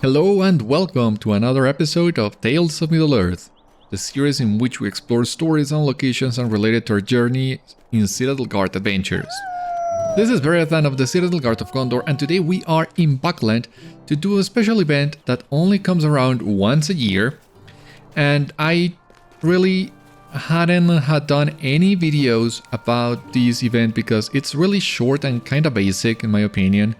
Hello and welcome to another episode of Tales of Midle-earth, the series in which we explore stories and locations unrelated to our journey in Citadel Guard Adventures. This is Beriathan of the Citadel Guard of Gondor, and today we are in Buckland to do a special event that only comes around once a year, and I really hadn't done any videos about this event because it's really short and kind of basic in my opinion,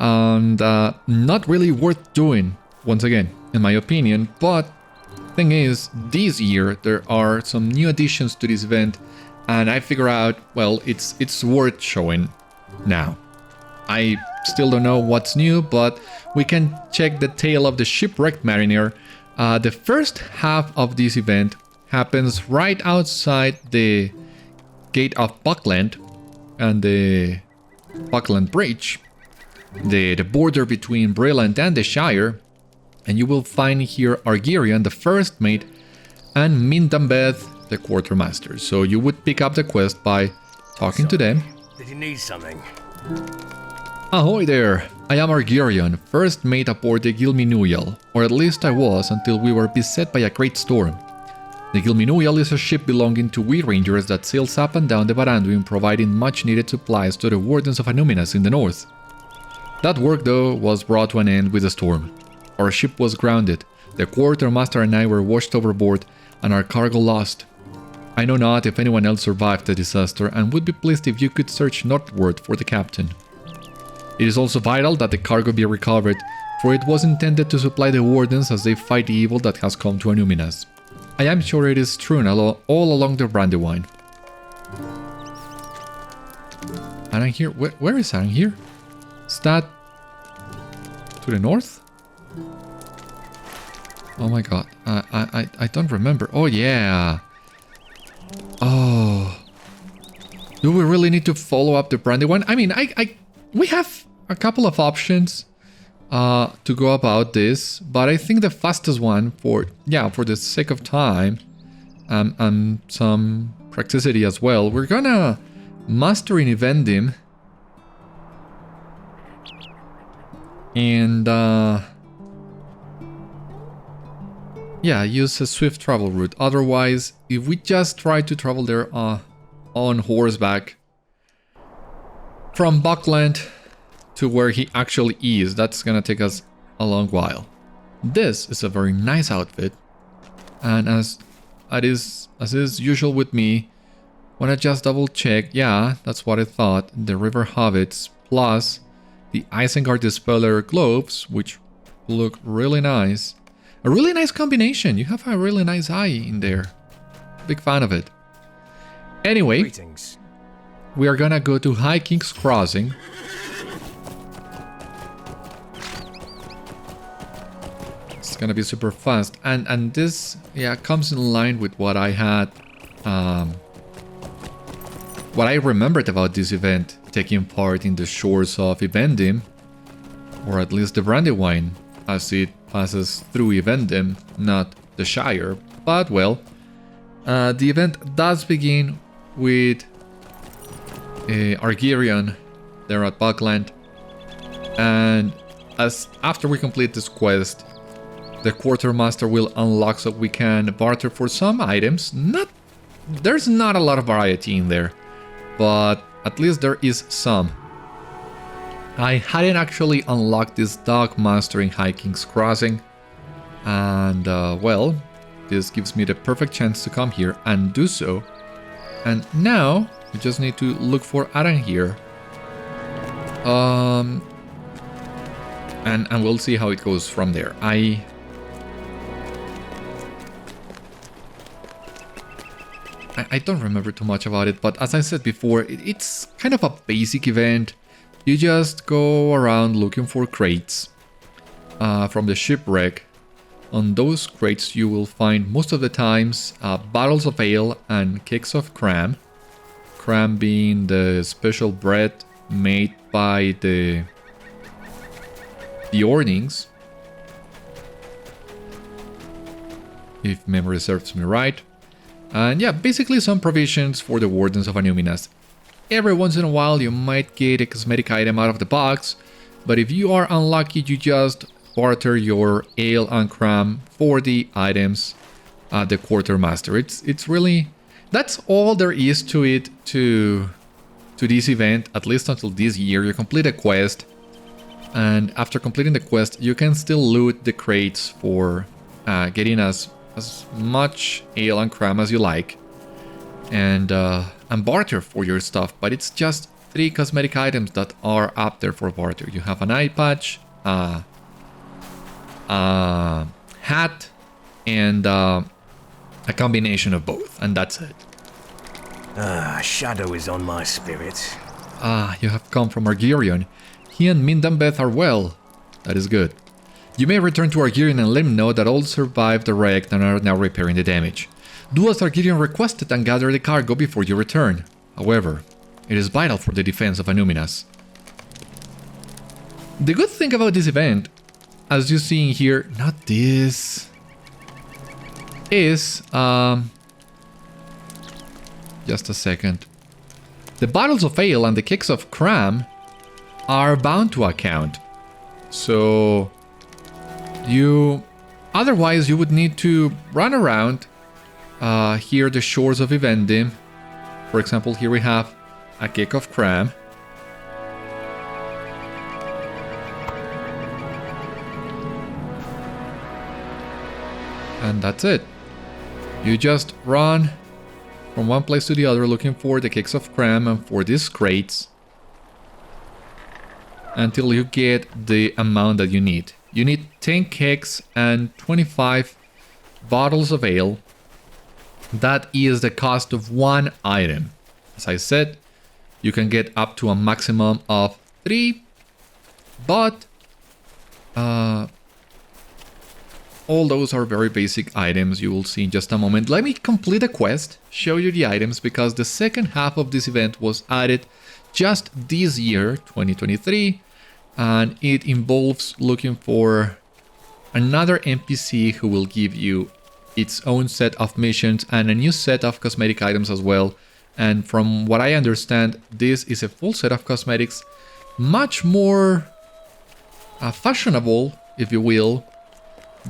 and not really worth doing, once again, in my opinion. But thing is, this year there are some new additions to this event, and I figure out, well, it's worth showing now. I still don't know what's new, but we can check the tale of the Shipwrecked mariner. The first half of this event happens right outside the gate of Buckland and the Buckland Bridge, the border between Brilliant and the Shire, and you will find here Argirion, the first mate, and Mindambeth, the quartermaster. So you would pick up the quest by talking to them. Did you need something? Ahoy there! I am Argirion, first mate aboard the Gilminuial, or at least I was until we were beset by a great storm. The Gilminuial is a ship belonging to we rangers that sails up and down the Baranduin, providing much needed supplies to the Wardens of Annúminas in the north. That work, though, was brought to an end with the storm. Our ship was grounded, the quartermaster and I were washed overboard, and our cargo lost. I know not if anyone else survived the disaster, and would be pleased if you could search northward for the captain. It is also vital that the cargo be recovered, for it was intended to supply the Wardens as they fight the evil that has come to Annúminas. I am sure it is strewn all along the Baranduin. Arangir? Where is Arangir? Is that to the north? Oh my god, I don't remember. Oh yeah. Oh. Do we really need to follow up the Baranduin? I mean, we have a couple of options to go about this, but I think the fastest one for the sake of time and some practicity as well, we're gonna master in Evendim and use a swift travel route. Otherwise, if we just try to travel there on horseback from Buckland to where he actually is, that's gonna take us a long while. This is a very nice outfit, and as is usual with me, wanna just double check. Yeah, that's what I thought. The River Hobbits plus the Isengard Dispeller gloves, which look really nice. A really nice combination. You have a really nice eye in there. Big fan of it. Anyway, Greetings. we are gonna go to High King's Crossing. It's gonna be super fast, and this comes in line with what I had, what I remembered about this event, taking part in the shores of Evendim, or at least the Brandywine, as it passes through Evendim, not the Shire. But well, the event does begin with Argirion there at Buckland, and after we complete this quest, the quartermaster will unlock so we can barter for some items. There's not a lot of variety in there, but at least there is some. I hadn't actually unlocked this dog master in High King's Crossing, and well, this gives me the perfect chance to come here and do so. And now we just need to look for Arangir, and we'll see how it goes from there. I don't remember too much about it, but as I said before, it's kind of a basic event. You just go around looking for crates from the shipwreck. On those crates you will find most of the times bottles of ale and cakes of cram. Cram being the special bread made by the Ornings, if memory serves me right. And yeah, basically some provisions for the Wardens of Annúminas. Every once in a while you might get a cosmetic item out of the box, but if you are unlucky you just barter your ale and cram for the items at the quartermaster. It's really, that's all there is to it, to this event, at least until this year. You complete a quest, and after completing the quest you can still loot the crates for getting as much ale and cram as you like, and barter for your stuff. But it's just 3 cosmetic items that are up there for barter. You have an eye patch, a hat, and a combination of both, and that's it. Shadow is on my spirit. You have come from Argirion. He and Mindambeth are well. That is good. You may return to Argirion and let him know that all survived the wreck and are now repairing the damage. Do as Argirion requested and gather the cargo before you return. However, it is vital for the defense of Annúminas. The good thing about this event, as you see in here, not this, is, just a second. The bottles of ale and the kegs of cram are bound to account. So, otherwise you would need to run around here the shores of Evendim. For example, here we have a keg of cram. And that's it. You just run from one place to the other looking for the kegs of cram and for these crates until you get the amount that you need. You need 10 kegs and 25 bottles of ale. That is the cost of one item. As I said, you can get up to a maximum of 3, but all those are very basic items. You will see in just a moment. Let me complete a quest, show you the items, because the second half of this event was added just this year, 2023, and it involves looking for another NPC who will give you its own set of missions and a new set of cosmetic items as well. And from what I understand, this is a full set of cosmetics, much more fashionable, if you will,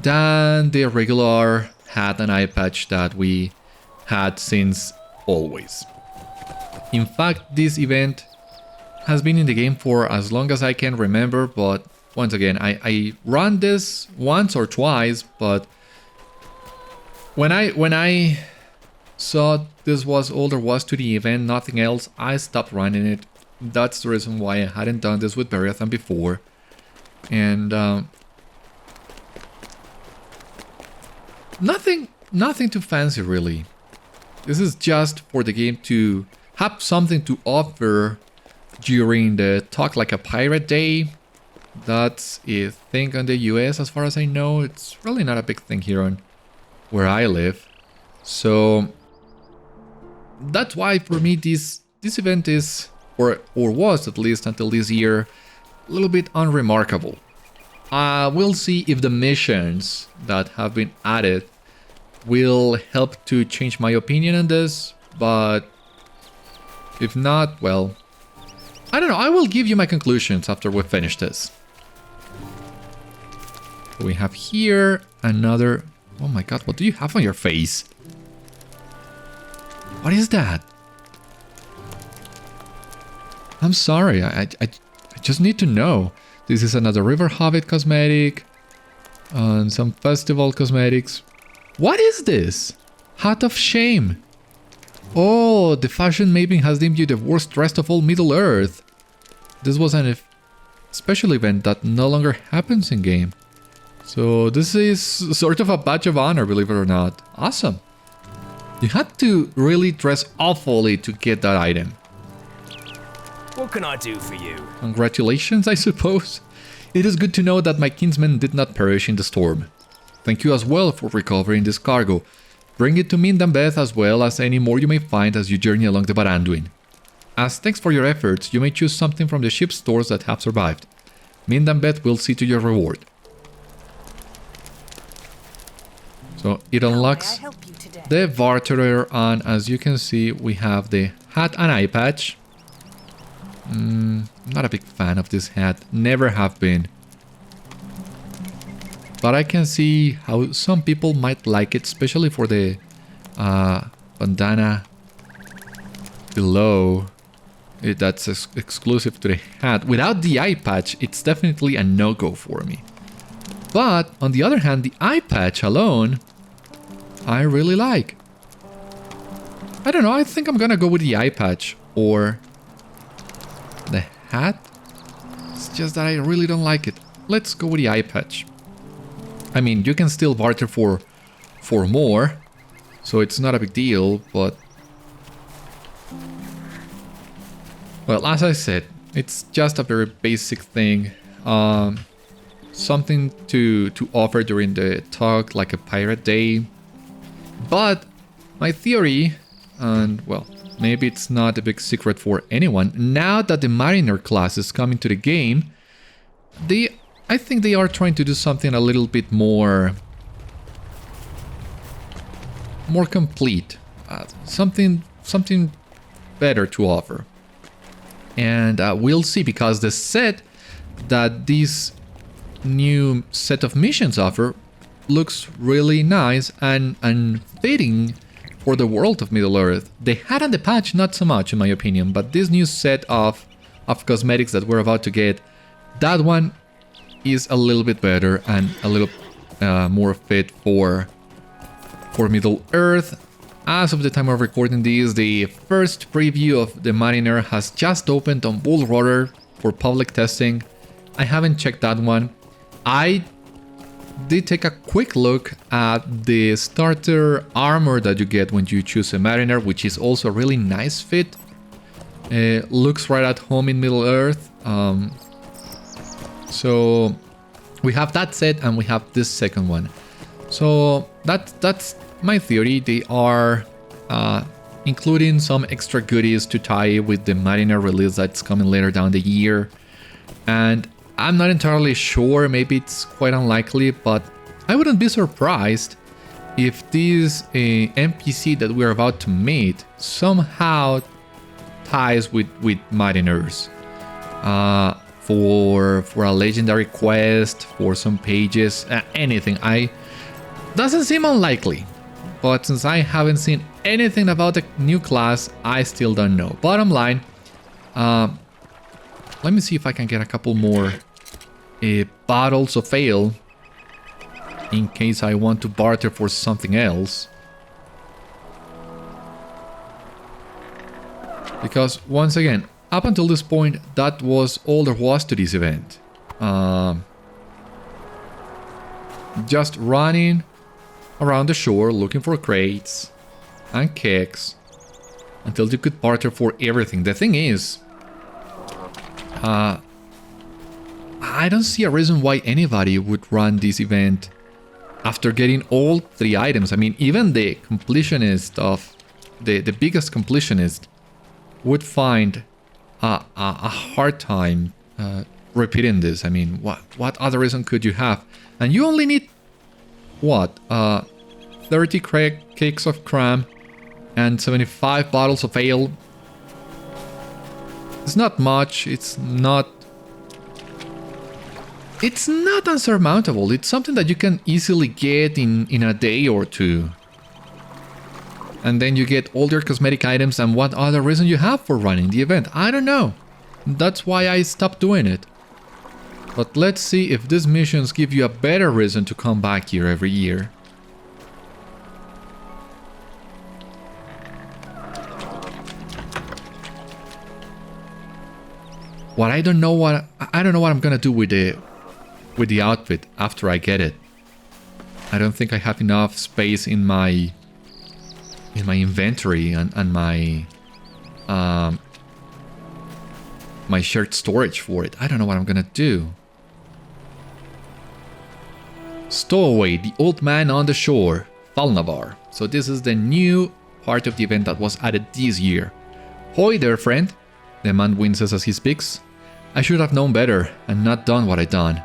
than the regular hat and eye patch that we had since always. In fact, this event has been in the game for as long as I can remember, but once again, I ran this once or twice, but when I saw this was all there was to the event, nothing else, I stopped running it. That's the reason why I hadn't done this with Beriathan before. And nothing too fancy really. This is just for the game to have something to offer during the Talk Like a Pirate Day. That's a thing on the US as far as I know. It's really not a big thing here on where I live. So that's why for me this event is, or was at least until this year, a little bit unremarkable. We'll see if the missions that have been added will help to change my opinion on this, but if not, well, I don't know. I will give you my conclusions after we finish this. We have here another... Oh my god, what do you have on your face? What is that? I'm sorry, I just need to know. This is another River Hobbit cosmetic. And some festival cosmetics. What is this? Hat of Shame. Oh, the fashion maven has deemed you the worst dressed of all Midle-earth. This was an special event that no longer happens in game. So this is sort of a badge of honor, believe it or not. Awesome. You had to really dress awfully to get that item. What can I do for you? Congratulations, I suppose. It is good to know that my kinsmen did not perish in the storm. Thank you as well for recovering this cargo. Bring it to Mindambeth as well as any more you may find as you journey along the Baranduin. As thanks for your efforts, you may choose something from the ship's stores that have survived. Mindambeth will see to your reward. So it unlocks the Varterer, and as you can see, we have the hat and eye patch. Not a big fan of this hat, never have been. but I can see how some people might like it, especially for the bandana below. That's exclusive to the hat. Without the eye patch, it's definitely a no-go for me. But on the other hand, the eye patch alone, I really like. I don't know, I think I'm gonna go with the eye patch or the hat. It's just that I really don't like it. Let's go with the eye patch. I mean, you can still barter for more, so it's not a big deal, but... Well, as I said, it's just a very basic thing. Something to offer during the talk, like a pirate day. But my theory, and well, maybe it's not a big secret for anyone, now that the Mariner class is coming to the game, I think they are trying to do something a little bit more complete, something better to offer. And we'll see, because the set that this new set of missions offer looks really nice and fitting for the world of Middle-earth. The hat and the patch, not so much in my opinion, but this new set of cosmetics that we're about to get, that one is a little bit better and a little more fit for Middle-earth. As of the time of recording this, the first preview of the Mariner has just opened on Bull Rotor for public testing. I haven't checked that one. I did take a quick look at the starter armor that you get when you choose a Mariner, which is also a really nice fit. Looks right at home in Middle-earth. So we have that set and we have this second one. So that's my theory. They are including some extra goodies to tie with the Mariner release that's coming later down the year. And I'm not entirely sure, maybe it's quite unlikely, but I wouldn't be surprised if this NPC that we're about to meet somehow ties with Mariners. For a legendary quest, for some pages, anything. Doesn't seem unlikely. But since I haven't seen anything about the new class, I still don't know. Bottom line, let me see if I can get a couple more bottles of ale in case I want to barter for something else. Because once again, up until this point, that was all there was to this event. Just running around the shore looking for crates and kegs until you could barter for everything. The thing is, I don't see a reason why anybody would run this event after getting all 3 items. I mean, even the completionist of the biggest completionist would find a hard time repeating this. I mean, what other reason could you have? And you only need what? 30 cakes of cram and 75 bottles of ale. It's not much. It's not unsurmountable. It's something that you can easily get in a day or two. And then you get all your cosmetic items, and what other reason you have for running the event? I don't know. That's why I stopped doing it. But let's see if these missions give you a better reason to come back here every year. I don't know what I'm gonna do with the outfit after I get it. I don't think I have enough space in my inventory and my my shared storage for it. I don't know what I'm gonna do. Stowaway, the old man on the shore, Falnavar. So this is the new part of the event that was added this year. Hoy there, friend, the man winces as he speaks. I should have known better and not done what I done.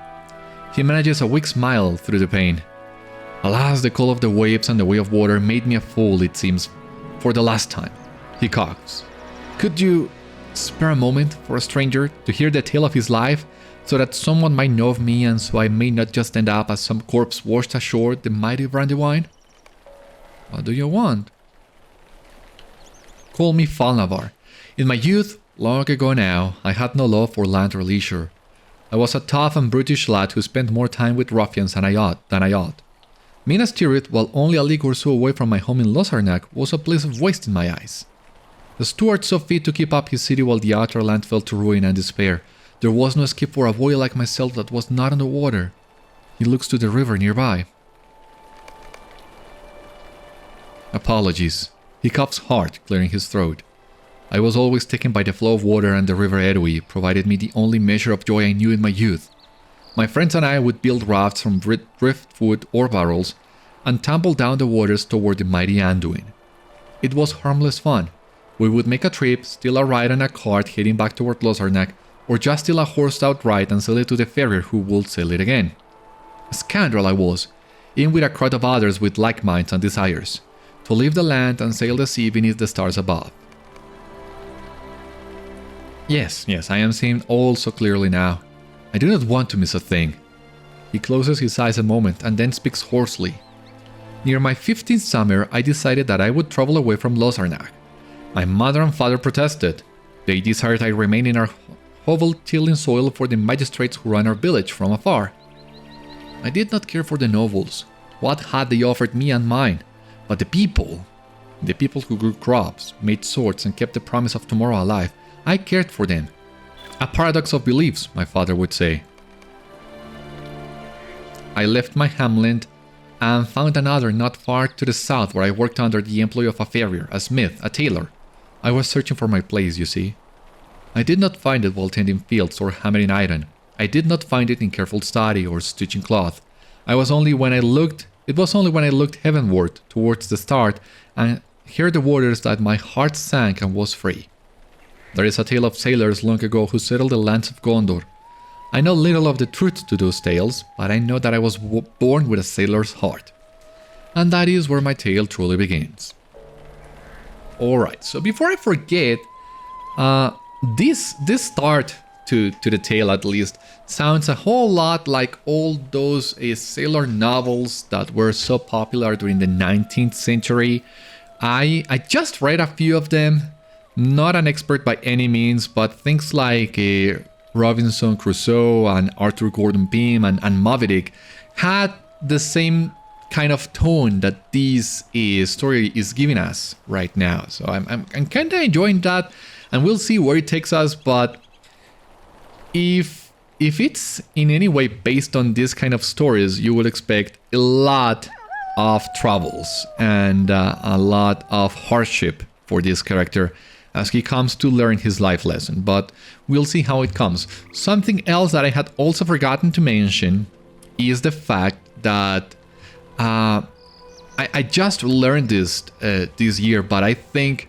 He manages a weak smile through the pain. Alas, the call of the waves and the way of water made me a fool, it seems, for the last time. He coughs. Could you spare a moment for a stranger to hear the tale of his life so that someone might know of me and so I may not just end up as some corpse washed ashore the mighty Baranduin? What do you want? Call me Falnavar. In my youth, long ago now, I had no love for land or leisure. I was a tough and brutish lad who spent more time with ruffians than I ought. Minas Tirith, while only a league or so away from my home in Losarnak, was a place of waste in my eyes. The steward saw fit to keep up his city while the outer land fell to ruin and despair. There was no escape for a boy like myself that was not on the water. He looks to the river nearby. Apologies. He coughs hard, clearing his throat. I was always taken by the flow of water, and the river Edwy provided me the only measure of joy I knew in my youth. My friends and I would build rafts from driftwood or barrels and tumble down the waters toward the mighty Anduin. It was harmless fun. We would make a trip, steal a ride on a cart heading back toward Losarnak, or just steal a horse outright and sell it to the farrier who would sell it again. A scoundrel I was, in with a crowd of others with like minds and desires, to leave the land and sail the sea beneath the stars above. Yes, I am seeing all so clearly now. I do not want to miss a thing. He closes his eyes a moment and then speaks hoarsely. Near my 15th summer, I decided that I would travel away from Losarnak. My mother and father protested. They desired I remain in our hovel tilling soil for the magistrates who ran our village from afar. I did not care for the nobles. What had they offered me and mine? But the people who grew crops, made swords and kept the promise of tomorrow alive, I cared for them. A paradox of beliefs, my father would say. I left my hamlet and found another not far to the south where I worked under the employ of a farrier, a smith, a tailor. I was searching for my place, you see. I did not find it while tending fields or hammering iron. I did not find it in careful study or stitching cloth. It was only when I looked heavenward towards the stars and heard the waters that my heart sank and was free. There is a tale of sailors long ago who settled the lands of Gondor. I know little of the truth to those tales, but I know that I was born with a sailor's heart. And that is where my tale truly begins. Alright, so before I forget, this start to the tale at least sounds a whole lot like all those sailor novels that were so popular during the 19th century. I just read a few of them. Not an expert by any means, but things like Robinson Crusoe and Arthur Gordon Pym and Moby Dick had the same kind of tone that this story is giving us right now. So I'm kind of enjoying that, and we'll see where it takes us. But if it's in any way based on this kind of stories, you would expect a lot of troubles and a lot of hardship for this character as he comes to learn his life lesson, but we'll see how it comes. Something else that I had also forgotten to mention is the fact that I just learned this year, but I think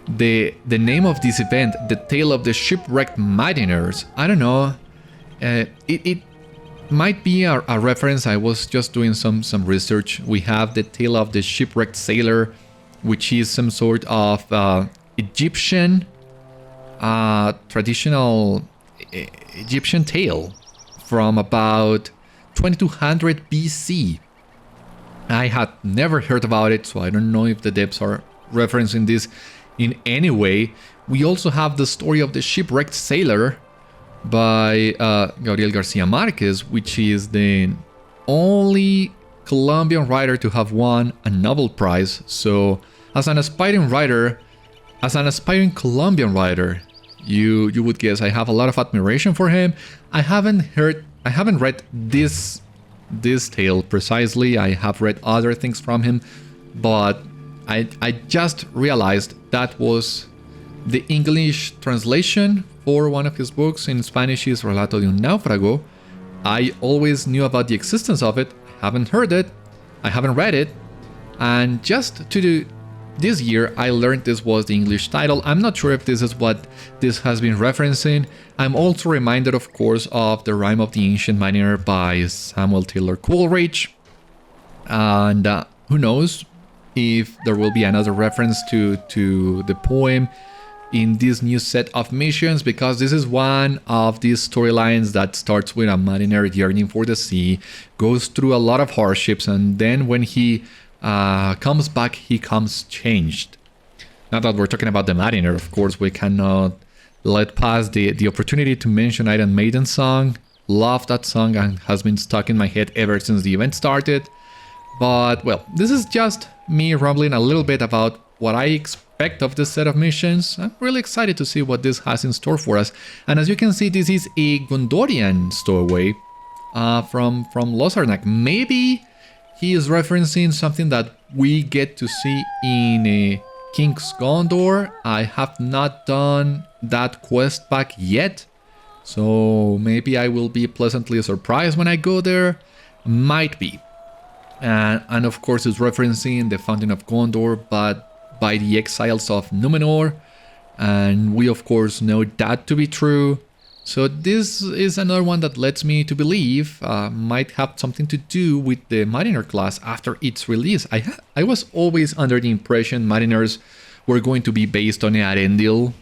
the name of this event, the Tale of the Shipwrecked Mariners, I don't know, it might be a reference. I was just doing some research. We have the Tale of the Shipwrecked Sailor, which is some sort of Egyptian traditional Egyptian tale from about 2200 BC. I had never heard about it, so I don't know if the devs are referencing this in any way. We also have the story of the Shipwrecked Sailor by Gabriel Garcia Marquez, which is the only Colombian writer to have won a Nobel Prize. So as an aspiring Colombian writer, you would guess I have a lot of admiration for him. I haven't read this tale precisely. I have read other things from him, but I just realized that was the English translation for one of his books. In Spanish is Relato de un Náufrago. I always knew about the existence of it. I haven't heard it. I haven't read it. And just this year, I learned this was the English title. I'm not sure if this is what this has been referencing. I'm also reminded, of course, of The Rime of the Ancient Mariner by Samuel Taylor Coleridge. And who knows if there will be another reference to the poem in this new set of missions, because this is one of these storylines that starts with a mariner yearning for the sea, goes through a lot of hardships, and then when he comes back, he comes changed. Now that we're talking about the mariner, of course, we cannot let pass the opportunity to mention Iron Maiden's song. Love that song and has been stuck in my head ever since the event started. But, well, this is just me rambling a little bit about what I expect of this set of missions. I'm really excited to see what this has in store for us. And as you can see, this is a Gondorian stowaway from Losarnak. Maybe he is referencing something that we get to see in King's Gondor. I have not done that quest back yet, so maybe I will be pleasantly surprised when I go there. Might be. And of course it's referencing the Fountain of Gondor, but by the exiles of Númenor, and we of course know that to be true. So this is another one that lets me to believe might have something to do with the Mariner class after its release. I was always under the impression Mariners were going to be based on Arendil,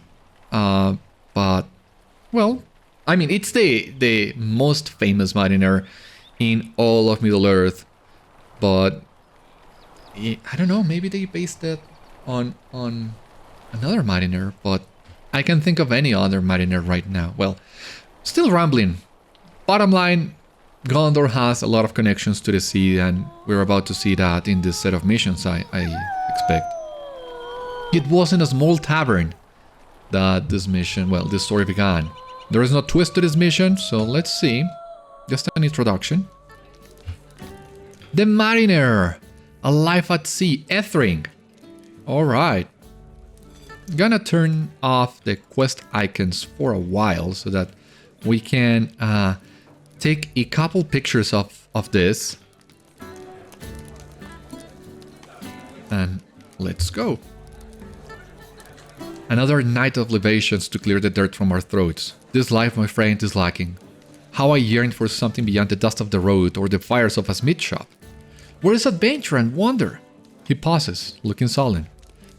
but, well, I mean, it's the most famous Mariner in all of Middle-earth, but I don't know, maybe they based it on another Mariner, but I can't think of any other Mariner right now. Well, still rambling. Bottom line, Gondor has a lot of connections to the sea, and we're about to see that in this set of missions, I expect. It was in a small tavern that this story began. There is no twist to this mission, so let's see. Just an introduction. The Mariner, a life at sea, Ethring. Alright. Gonna turn off the quest icons for a while so that we can take a couple pictures of this. And let's go. Another night of libations to clear the dirt from our throats. This life, my friend, is lacking. How I yearn for something beyond the dust of the road or the fires of a smith shop. Where is adventure and wonder? He pauses, looking sullen.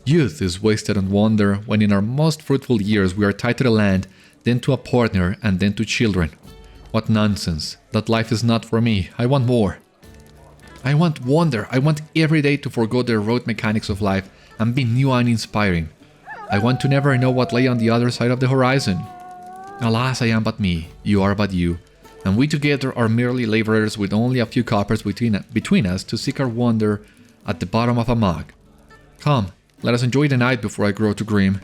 Youth is wasted on wonder when in our most fruitful years we are tied to the land, then to a partner, and then to children. What nonsense. That life is not for me. I want more. I want wonder. I want every day to forgo the rote mechanics of life and be new and inspiring. I want to never know what lay on the other side of the horizon. Alas, I am but me, you are but you, and we together are merely laborers with only a few coppers between us to seek our wonder at the bottom of a mug. Come, let us enjoy the night before I grow too grim.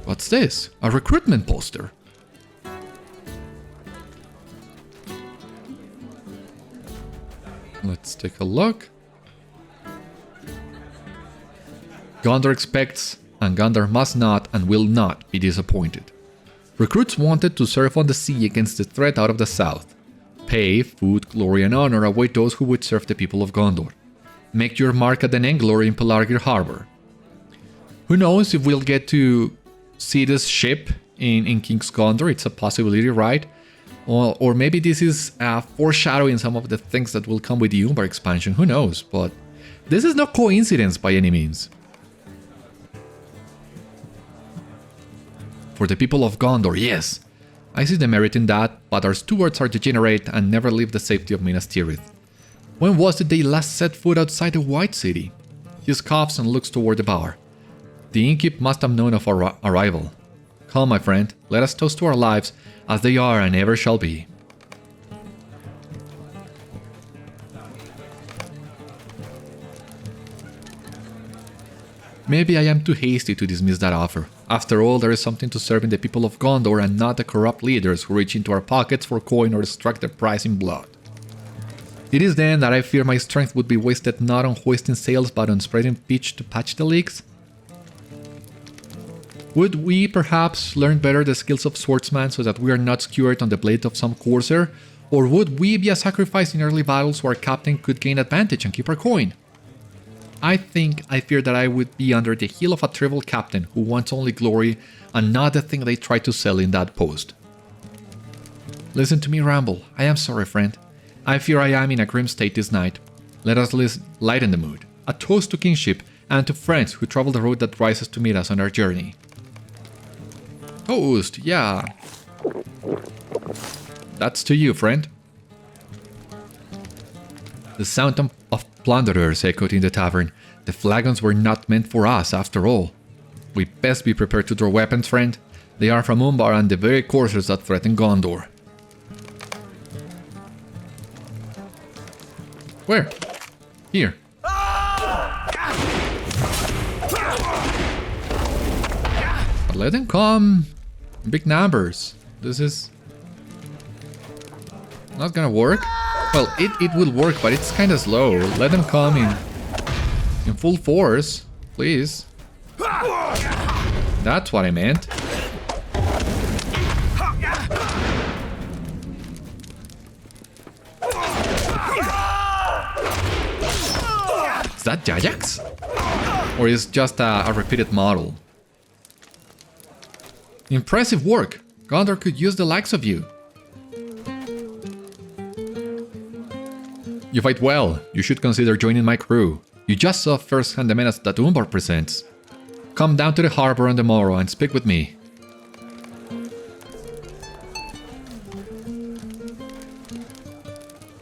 What's this? A recruitment poster. Let's take a look. Gondor expects, and Gondor must not and will not be disappointed. Recruits wanted to serve on the sea against the threat out of the south. Pay, food, glory and honor await those who would serve the people of Gondor. Make your mark at the Nenglor in Pelargir Harbor. Who knows if we'll get to see this ship in King's Gondor? It's a possibility, right? Or maybe this is foreshadowing some of the things that will come with the Umbar expansion. Who knows? But this is no coincidence by any means. For the people of Gondor, yes. I see the merit in that, but our stewards are degenerate and never leave the safety of Minas Tirith. When was it they last set foot outside the White City? He scoffs and looks toward the bar. The innkeep must have known of our arrival. Come, my friend, let us toast to our lives, as they are and ever shall be. Maybe I am too hasty to dismiss that offer. After all, there is something to serving the people of Gondor and not the corrupt leaders who reach into our pockets for coin or extract their price in blood. It is then that I fear my strength would be wasted not on hoisting sails but on spreading pitch to patch the leaks. Would we perhaps learn better the skills of swordsman so that we are not skewered on the blade of some corsair? Or would we be a sacrifice in early battles so our captain could gain advantage and keep our coin? I fear that I would be under the heel of a trivial captain who wants only glory and not the thing they try to sell in that post. Listen to me ramble. I am sorry, friend. I fear I am in a grim state this night. Let us lighten the mood. A toast to kingship and to friends who travel the road that rises to meet us on our journey. Toast, yeah. That's to you, friend. The sound of plunderers echoed in the tavern. The flagons were not meant for us, after all. We best be prepared to draw weapons, friend. They are from Umbar and the very Corsairs that threaten Gondor. Where? Here. But let them come in big numbers. This is not gonna work. Well, it will work, but it's kinda slow. Let them come in full force, please. That's what I meant. Is that Jajax? Or is it just a repeated model? Impressive work! Gondor could use the likes of you. You fight well. You should consider joining my crew. You just saw firsthand the menace that Umbar presents. Come down to the harbor on the morrow and speak with me.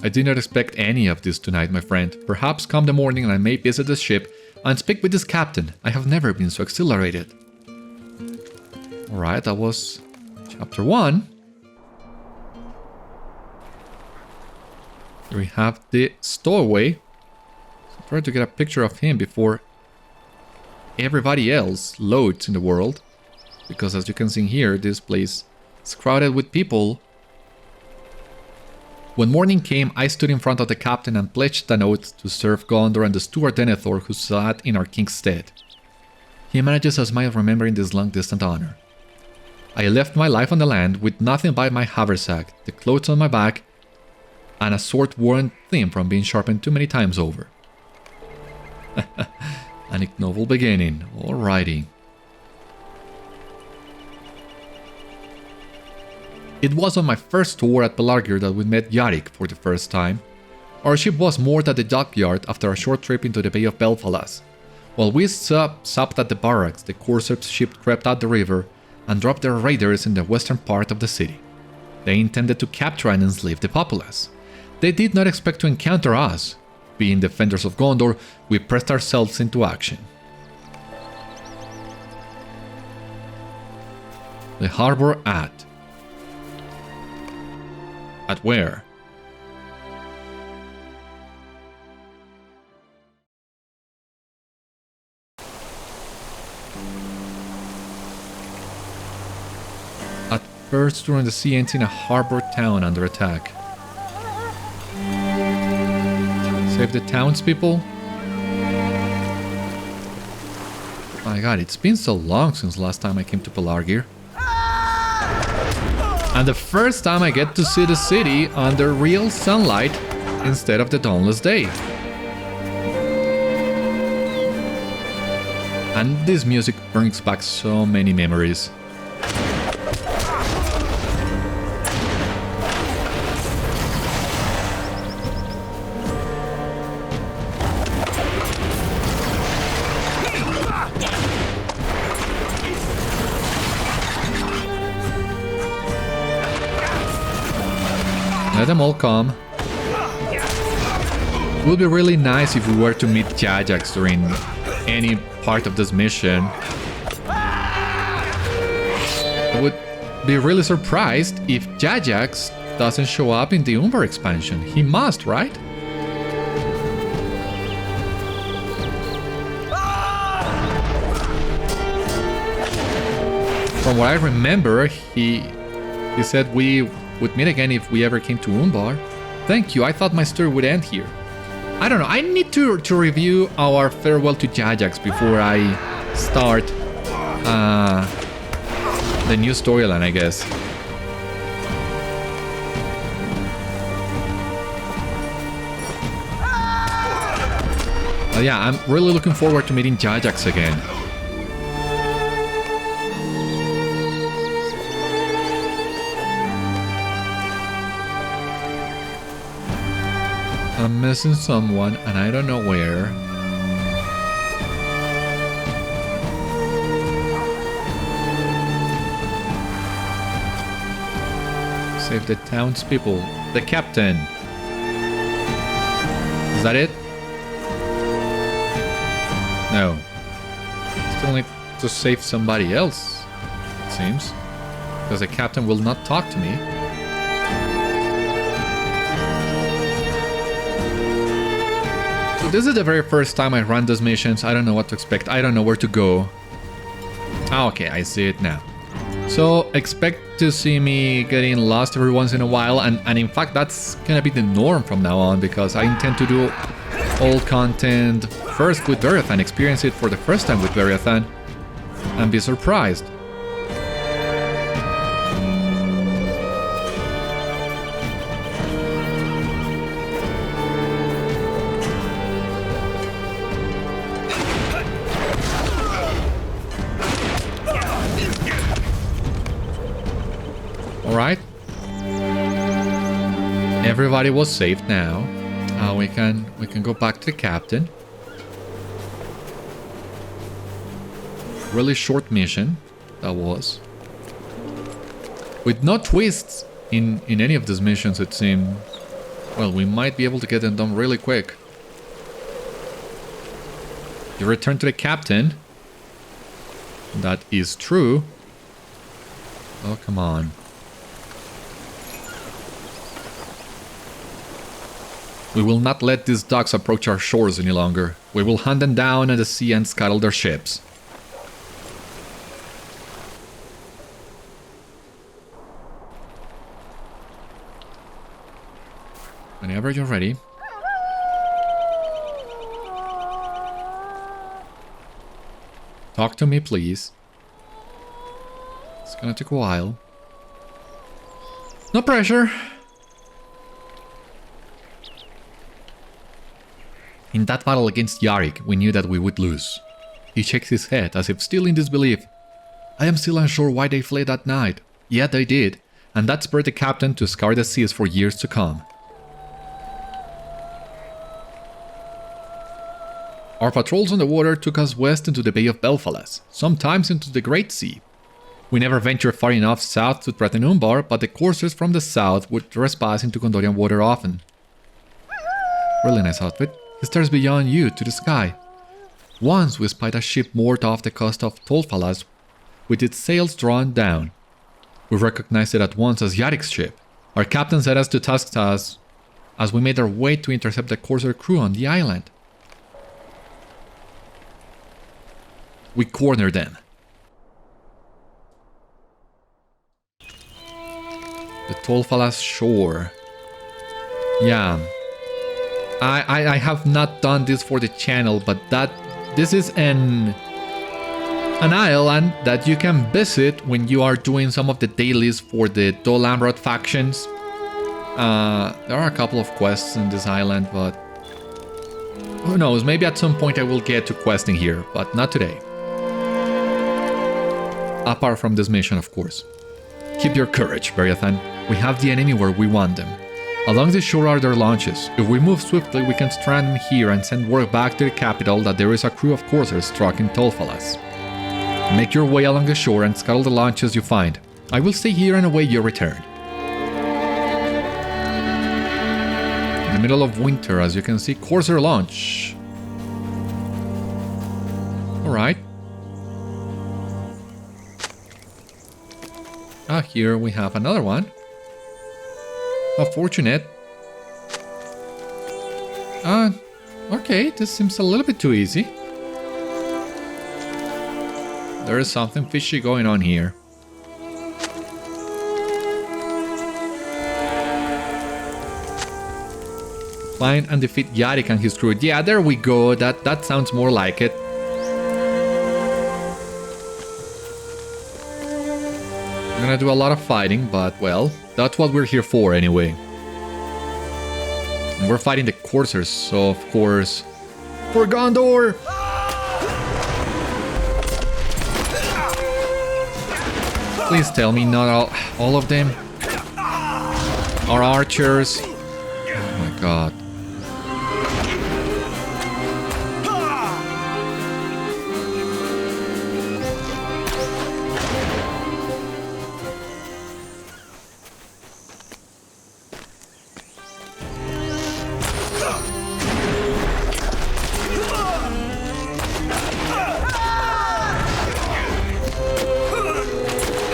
I did not expect any of this tonight, my friend. Perhaps come the morning and I may visit the ship and speak with this captain. I have never been so exhilarated. Alright, that was chapter 1. Here we have the Stowaway. So try to get a picture of him before everybody else loads in the world. Because as you can see here, this place is crowded with people. When morning came, I stood in front of the captain and pledged an oath to serve Gondor and the steward Denethor who sat in our king's stead. He manages a smile remembering this long-distant honor. I left my life on the land with nothing but my haversack, the clothes on my back, and a sword worn thin from being sharpened too many times over. An ignoble beginning, alrighty. It was on my first tour at Pelargir that we met Yarikh for the first time. Our ship was moored at the dockyard after a short trip into the Bay of Belfalas. While we supped at the barracks, the Corsairs ship crept out the river and dropped their raiders in the western part of the city. They intended to capture and enslave the populace. They did not expect to encounter us. Being defenders of Gondor, we pressed ourselves into action. The harbor at where? At first, during the sea ends in a harbor town under attack. Save the townspeople? My god, it's been so long since last time I came to Pelargir. And the first time I get to see the city under real sunlight instead of the dawnless day. And this music brings back so many memories. Let them all come. It would be really nice if we were to meet Jajax during any part of this mission. I would be really surprised if Jajax doesn't show up in the Umbar expansion. He must, right? From what I remember, he said we would meet again if we ever came to Umbar. Thank you, I thought my story would end here. I don't know, I need to review our farewell to Jajax before I start the new storyline, I guess. But yeah, I'm really looking forward to meeting Jajax again. I'm missing someone and I don't know where. Save the townspeople. The captain. Is that it? No. Still need to save somebody else, it seems. Because the captain will not talk to me. So this is the very first time I run these missions. I don't know what to expect. I don't know where to go. Ah, okay, I see it now. So expect to see me getting lost every once in a while, and in fact that's gonna be the norm from now on, because I intend to do all content first with Beriathan, experience it for the first time with Beriathan, and be surprised. Alright. Everybody was safe now. We can go back to the captain. Really short mission, that was. With no twists in any of these missions, it seemed. Well, we might be able to get them done really quick. You return to the captain. That is true. Oh, come on. We will not let these dogs approach our shores any longer. We will hunt them down at the sea and scuttle their ships. Whenever you're ready. Talk to me, please. It's gonna take a while. No pressure. In that battle against Yarikh, we knew that we would lose. He shakes his head as if still in disbelief. I am still unsure why they fled that night. Yet they did, and that spurred the captain to scour the seas for years to come. Our patrols on the water took us west into the Bay of Belfalas, sometimes into the Great Sea. We never ventured far enough south to threaten Umbar, but the Corsairs from the south would trespass into Gondorian water often. Really nice outfit. He stares beyond you to the sky. Once we spied a ship moored off the coast of Tolfalas with its sails drawn down. We recognized it at once as Yarikh's ship. Our captain set us to task us as we made our way to intercept the Corsair crew on the island. We cornered them. The Tolfalas shore. Yeah. I have not done this for the channel, but this is an island that you can visit when you are doing some of the dailies for the Dol Amroth factions. There are a couple of quests in this island, but who knows, maybe at some point I will get to questing here, but not today. Apart from this mission, of course. Keep your courage, Beriathan. We have the enemy where we want them. Along the shore are their launches. If we move swiftly, we can strand them here and send word back to the capital that there is a crew of Corsairs struck in Tolfalas. Make your way along the shore and scuttle the launches you find. I will stay here and await your return. In the middle of winter, as you can see, Corsair launch. Alright. Here we have another one. How fortunate. Okay, this seems a little bit too easy. There is something fishy going on here. Find and defeat Yarikh and his crew. Yeah, there we go. That sounds more like it. I'm gonna do a lot of fighting, but well, that's what we're here for anyway. And we're fighting the Corsairs, so of course... For Gondor! Please tell me not all of them are archers. Oh my god.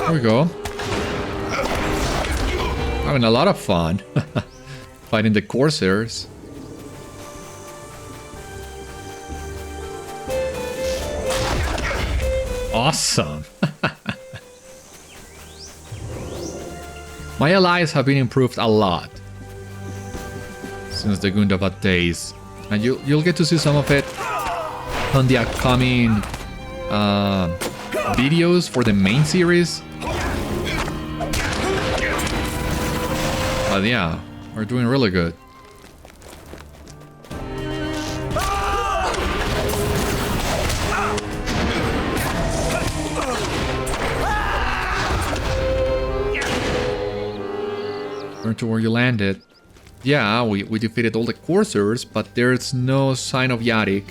There we go. Having a lot of fun. Fighting the Corsairs. Awesome. My allies have been improved a lot since the Gundabad days, and you'll get to see some of it on the upcoming videos for the main series. But yeah, we're doing really good. Turn to where you landed. Yeah, we defeated all the Corsairs, but there's no sign of Yarikh.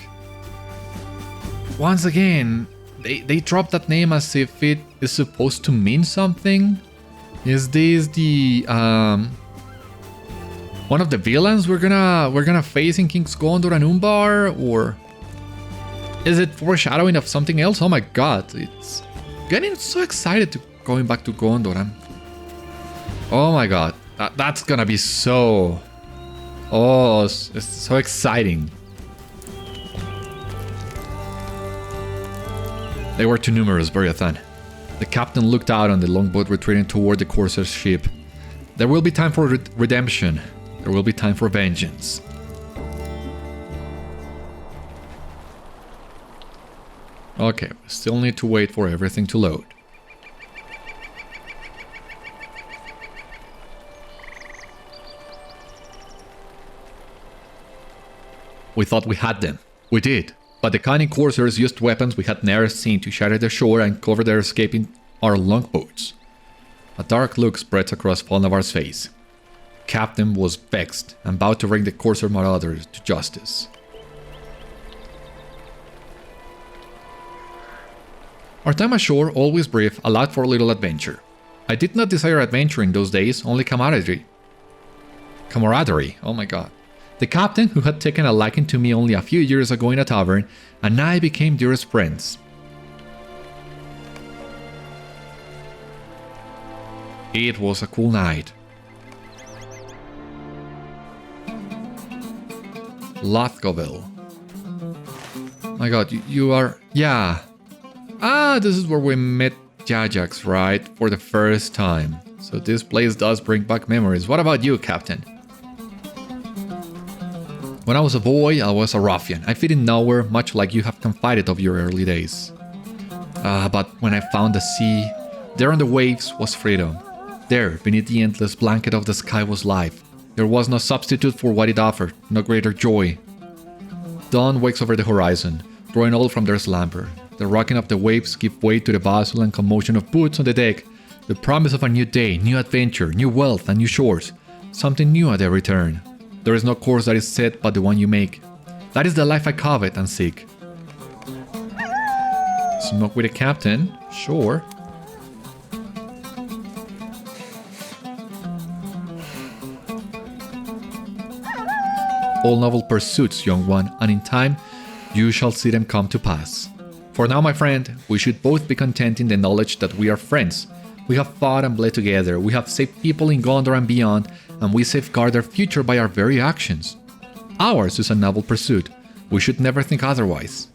Once again, they dropped that name as if it is supposed to mean something. Is this the one of the villains we're gonna face in King's Gondor and Umbar, or is it foreshadowing of something else? Oh my god, it's getting so excited to going back to Gondor. Oh my god, that's gonna be so... Oh, it's so exciting. They were too numerous, Beriathan. The captain looked out on the longboat retreating toward the Corsair ship. There will be time for redemption. There will be time for vengeance. Okay, we still need to wait for everything to load. We thought we had them. We did. But the cunning Corsairs used weapons we had never seen to shatter the shore and cover their escape in our longboats. A dark look spreads across Falnavar's face. Captain was vexed and vowed to bring the Corsair marauders to justice. Our time ashore, always brief, allowed for a little adventure. I did not desire adventure in those days, only camaraderie. Camaraderie, oh my god. The captain, who had taken a liking to me only a few years ago in a tavern, and I became dearest friends. It was a cool night. Lothgoville. My god, you are... Yeah. Ah, this is where we met Jajax, right? For the first time. So this place does bring back memories. What about you, Captain? When I was a boy, I was a ruffian. I fit in nowhere, much like you have confided of your early days. But when I found the sea, there on the waves was freedom. There, beneath the endless blanket of the sky was life. There was no substitute for what it offered, no greater joy. Dawn wakes over the horizon, drawing all from their slumber. The rocking of the waves give way to the bustle and commotion of boots on the deck. The promise of a new day, new adventure, new wealth and new shores. Something new at every turn. There is no course that is set but the one you make. That is the life I covet and seek. Smoke with the captain? Sure. All noble pursuits, young one, and in time, you shall see them come to pass. For now, my friend, we should both be content in the knowledge that we are friends. We have fought and bled together, we have saved people in Gondor and beyond, and we safeguard their future by our very actions. Ours is a noble pursuit. We should never think otherwise.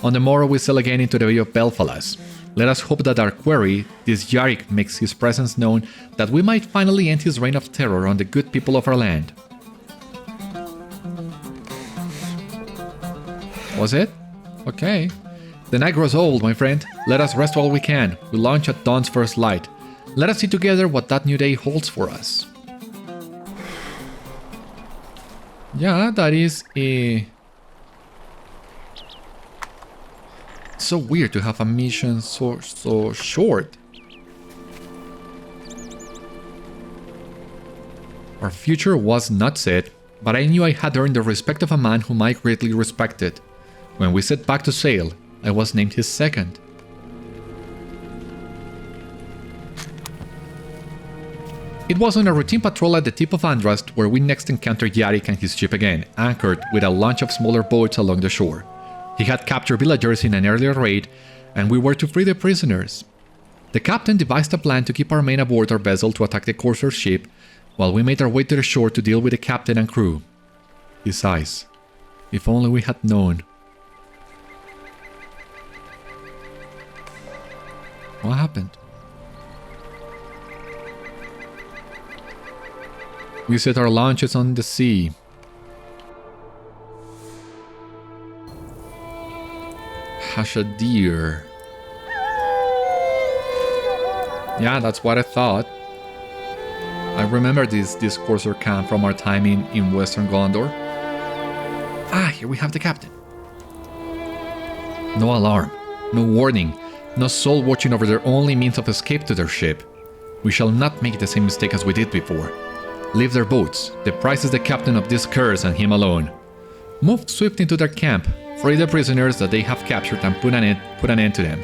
On the morrow we sail again into the Bay of Belfalas. Let us hope that our quarry, this Yarikh, makes his presence known, that we might finally end his reign of terror on the good people of our land. Was it? Okay. The night grows old, my friend. Let us rest while we can. We launch at dawn's first light. Let us see together what that new day holds for us. Yeah, that is a... It's so weird to have a mission so short. Our future was not set, but I knew I had earned the respect of a man whom I greatly respected. When we set back to sail, I was named his second. It was on a routine patrol at the tip of Andrast where we next encountered Yarikh and his ship again, anchored with a launch of smaller boats along the shore. He had captured villagers in an earlier raid, and we were to free the prisoners. The captain devised a plan to keep our men aboard our vessel to attack the Corsair ship, while we made our way to the shore to deal with the captain and crew. He sighs. If only we had known. What happened? We set our launches on the sea. Hashadir. Yeah, that's what I thought. I remember this Corsair camp from our time in Western Gondor. Ah, here we have the captain. No alarm, no warning, no soul watching over their only means of escape to their ship. We shall not make the same mistake as we did before. Leave their boats. The prize is the captain of this curse and him alone. Move swift into their camp, free the prisoners that they have captured and put an end to them.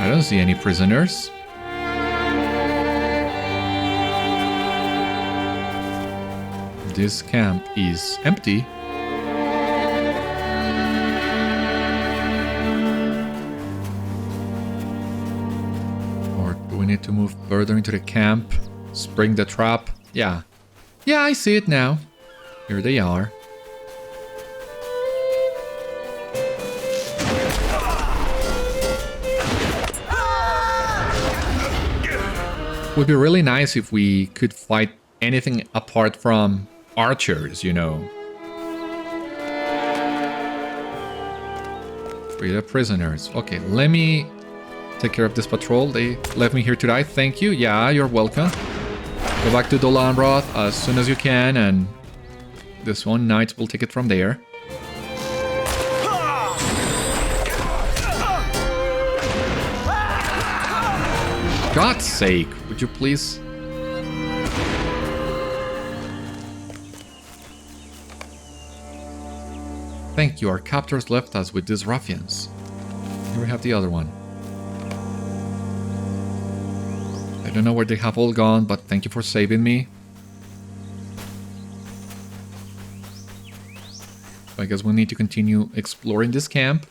I don't see any prisoners. This camp is empty. Or do we need to move further into the camp? Spring the trap? Yeah. Yeah, I see it now. Here they are. Would be really nice if we could fight anything apart from archers, you know. Free the prisoners. Okay, let me take care of this patrol. They left me here to die. Thank you. Yeah, you're welcome. Go back to Dol Amroth as soon as you can, and this one knight will take it from there. God's sake, would you please? Thank you, our captors left us with these ruffians. Here we have the other one. I don't know where they have all gone, but thank you for saving me. I guess we need to continue exploring this camp.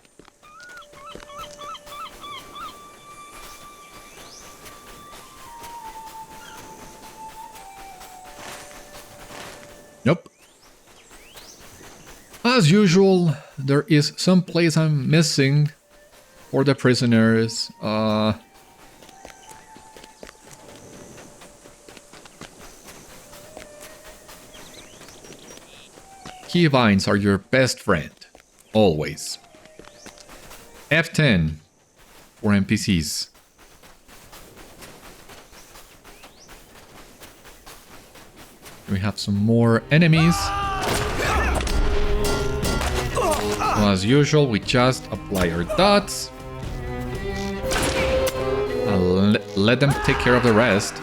Nope. As usual, there is some place I'm missing for the prisoners. Keybinds are your best friend, always. F10 for NPCs. We have some more enemies. Well, as usual, we just apply our dots. And let them take care of the rest.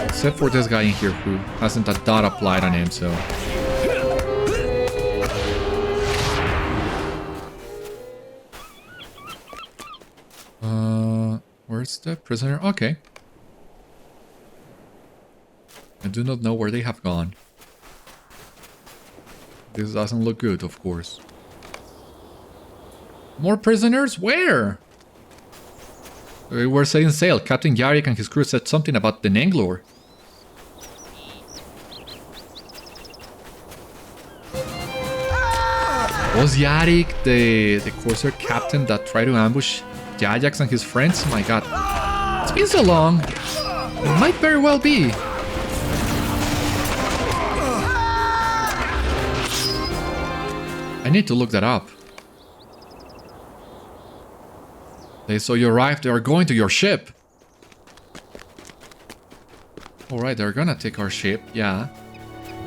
Except for this guy in here who hasn't a dot applied on him, so... Where's the prisoner? Okay. I do not know where they have gone. This doesn't look good, of course. More prisoners? Where? We were setting sail. Captain Yarikh and his crew said something about the Nenglor. Was Yarikh the Corsair captain that tried to ambush Jajax and his friends? Oh my god. It's been so long. It might very well be. I need to look that up. They saw you arrive. They are going to your ship. Alright, they're gonna take our ship. Yeah.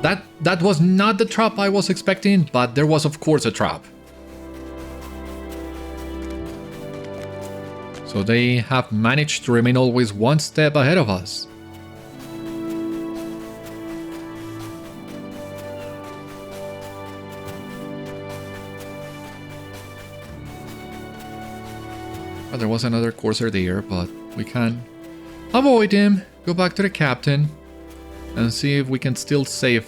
That was not the trap I was expecting, but there was of course a trap. So they have managed to remain always one step ahead of us. Well, there was another Corsair there, but we can avoid him. Go back to the captain. and see if we can still save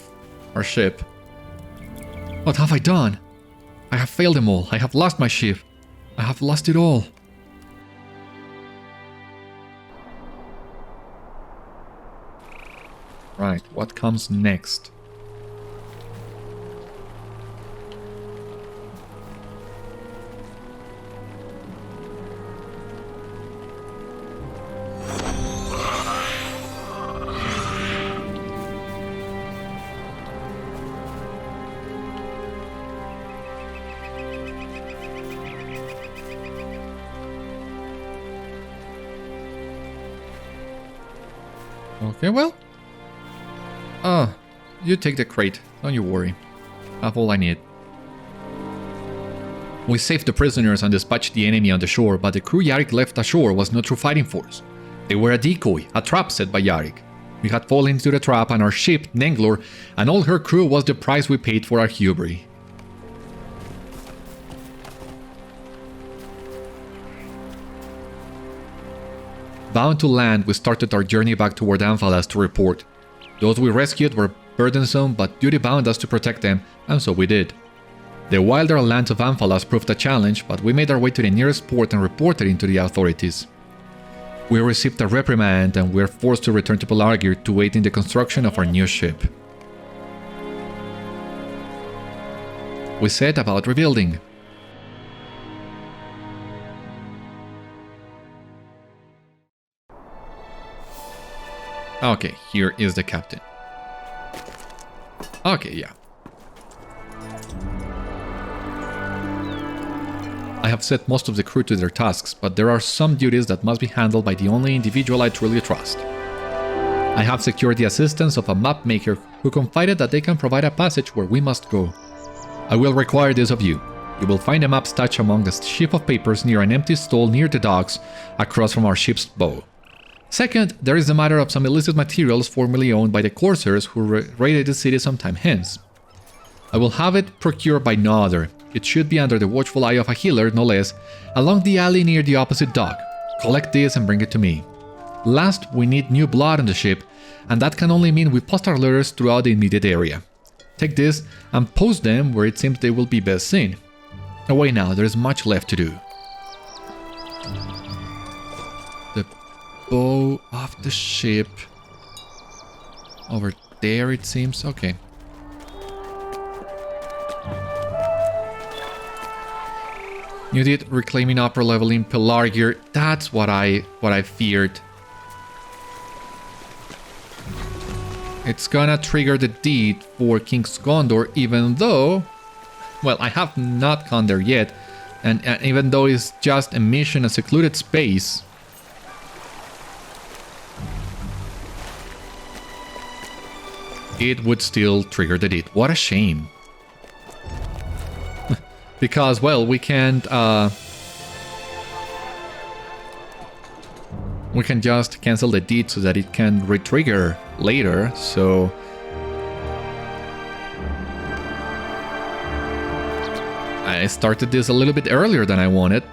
our ship. What have I done? I have failed them all. I have lost my ship. I have lost it all. Right, what comes next? Okay, well. You take the crate. Don't you worry. I have all I need. We saved the prisoners and dispatched the enemy on the shore, but the crew Yarikh left ashore was no true fighting force. They were a decoy, a trap set by Yarikh. We had fallen into the trap, and our ship, Nenglor, and all her crew was the price we paid for our hubris. Bound to land, we started our journey back toward Amphalas to report. Those we rescued were burdensome, but duty bound us to protect them, and so we did. The wilder lands of Amphalas proved a challenge, but we made our way to the nearest port and reported it to the authorities. We received a reprimand and were forced to return to Pelargir to aid in the construction of our new ship. We set about rebuilding. Okay, here is the captain. Okay, yeah. I have set most of the crew to their tasks, but there are some duties that must be handled by the only individual I truly trust. I have secured the assistance of a map maker who confided that they can provide a passage where we must go. I will require this of you. You will find a map stashed among a sheaf of papers near an empty stall near the docks, across from our ship's bow. Second, there is the matter of some illicit materials formerly owned by the Corsairs who raided the city some time hence. I will have it procured by no other. It should be under the watchful eye of a healer, no less, along the alley near the opposite dock. Collect this and bring it to me. Last, we need new blood on the ship, and that can only mean we post our letters throughout the immediate area. Take this and post them where it seems they will be best seen. Away now, there is much left to do. The bow of the ship. Over there it seems, okay. You did reclaiming upper level in Pelargir. That's what I feared. It's gonna trigger the deed for King's Gondor, even though, well, I have not gone there yet, and even though it's just a mission, a secluded space. It would still trigger the deed. What a shame. Because, well, we can't, we can just cancel the deed so that it can re-trigger later, so... I started this a little bit earlier than I wanted.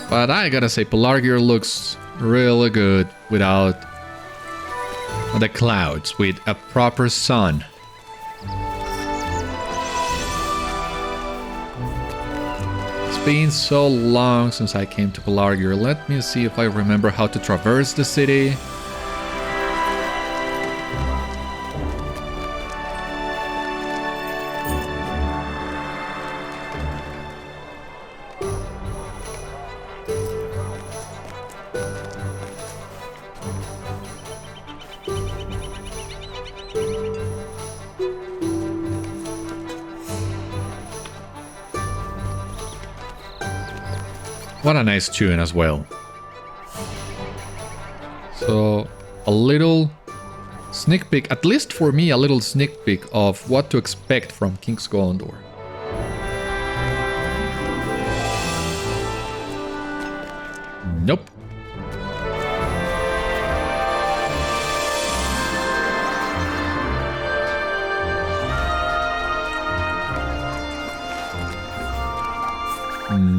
But I gotta say, Pelargir looks really good without the clouds, with a proper sun. It's been so long since I came to Pelargir. Let me see if I remember how to traverse the city. What a nice tune as well. So, a little sneak peek, at least for me, a little sneak peek of what to expect from King's Gondor. Nope.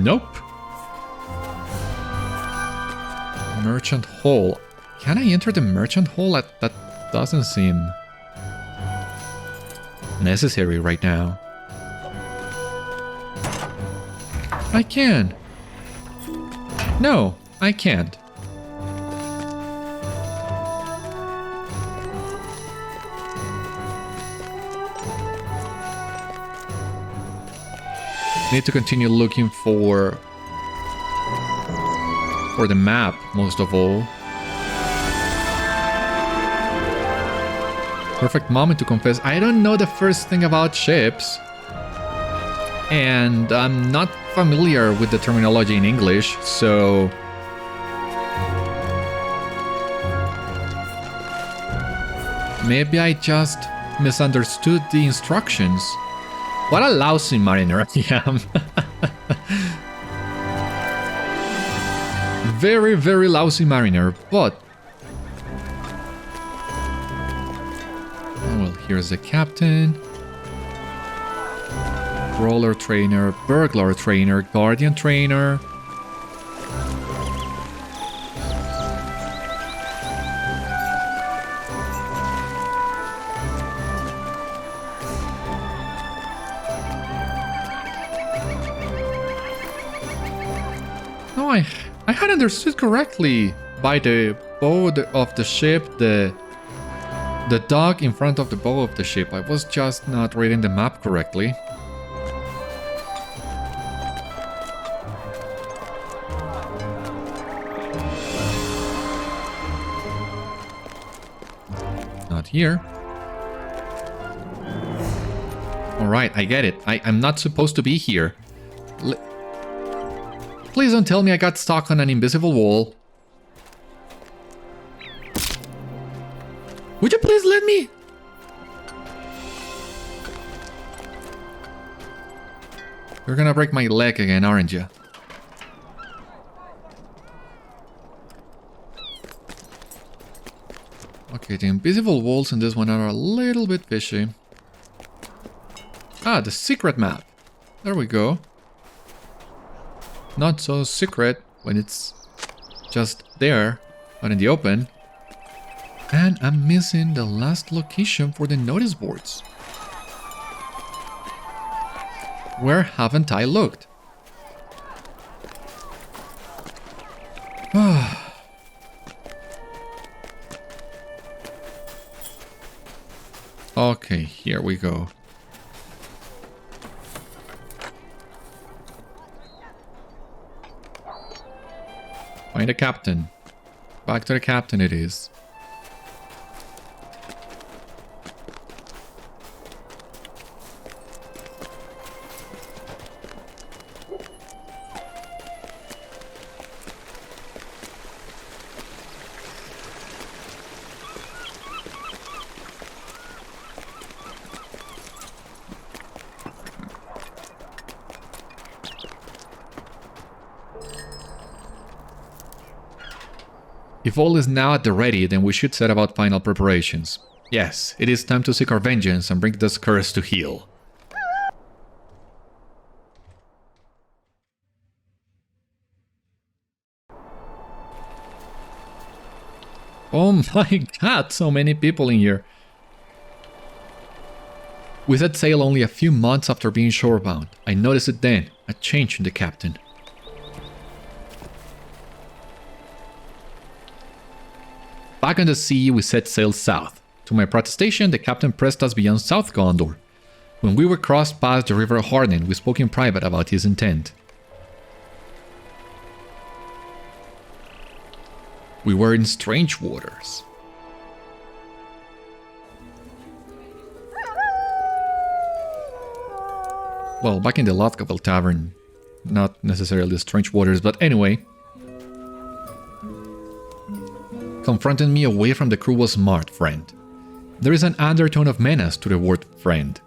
Nope. Merchant Hall. Can I enter the Merchant Hall? That doesn't seem necessary right now. I can. No, I can't. Need to continue looking for the map, most of all. Perfect moment to confess. I don't know the first thing about ships. And I'm not familiar with the terminology in English, so... maybe I just misunderstood the instructions. What a lousy mariner I am. Very, very lousy mariner, but... oh, well, here's the captain. Brawler trainer, burglar trainer, guardian trainer. No, I had understood correctly. By the bow of the ship, the dog in front of the bow of the ship. I was just not reading the map correctly. Not here. Alright, I get it. I'm not supposed to be here. Please don't tell me I got stuck on an invisible wall. Would you please let me? You're gonna break my leg again, aren't you? Okay, the invisible walls in this one are a little bit fishy. Ah, the secret map. There we go. Not so secret when it's just there, out in the open. And I'm missing the last location for the notice boards. Where haven't I looked? Okay, here we go. Find the captain. Back to the captain it is. If all is now at the ready, then we should set about final preparations. Yes, it is time to seek our vengeance and bring this curse to heel. Oh my god, so many people in here. We set sail only a few months after being shorebound. I noticed it then, a change in the captain. Back on the sea, we set sail south. To my protestation, the captain pressed us beyond South Gondor. When we were crossed past the river Harden, we spoke in private about his intent. We were in strange waters. Well, back in the Lothgavel Tavern, not necessarily strange waters, but anyway. Confronting me away from the crew was smart, friend. There is an undertone of menace to the word friend.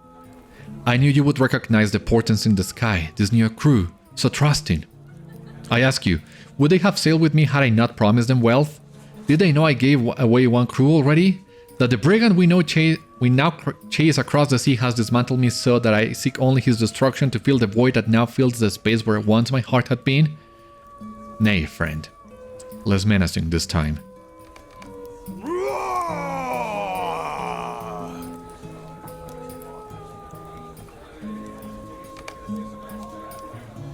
I knew you would recognize the portents in the sky, this new crew, so trusting. I ask you, would they have sailed with me had I not promised them wealth? Did they know I gave away one crew already? That the brigand we now chase across the sea has dismantled me so that I seek only his destruction to fill the void that now fills the space where once my heart had been? Nay, friend. Less menacing this time.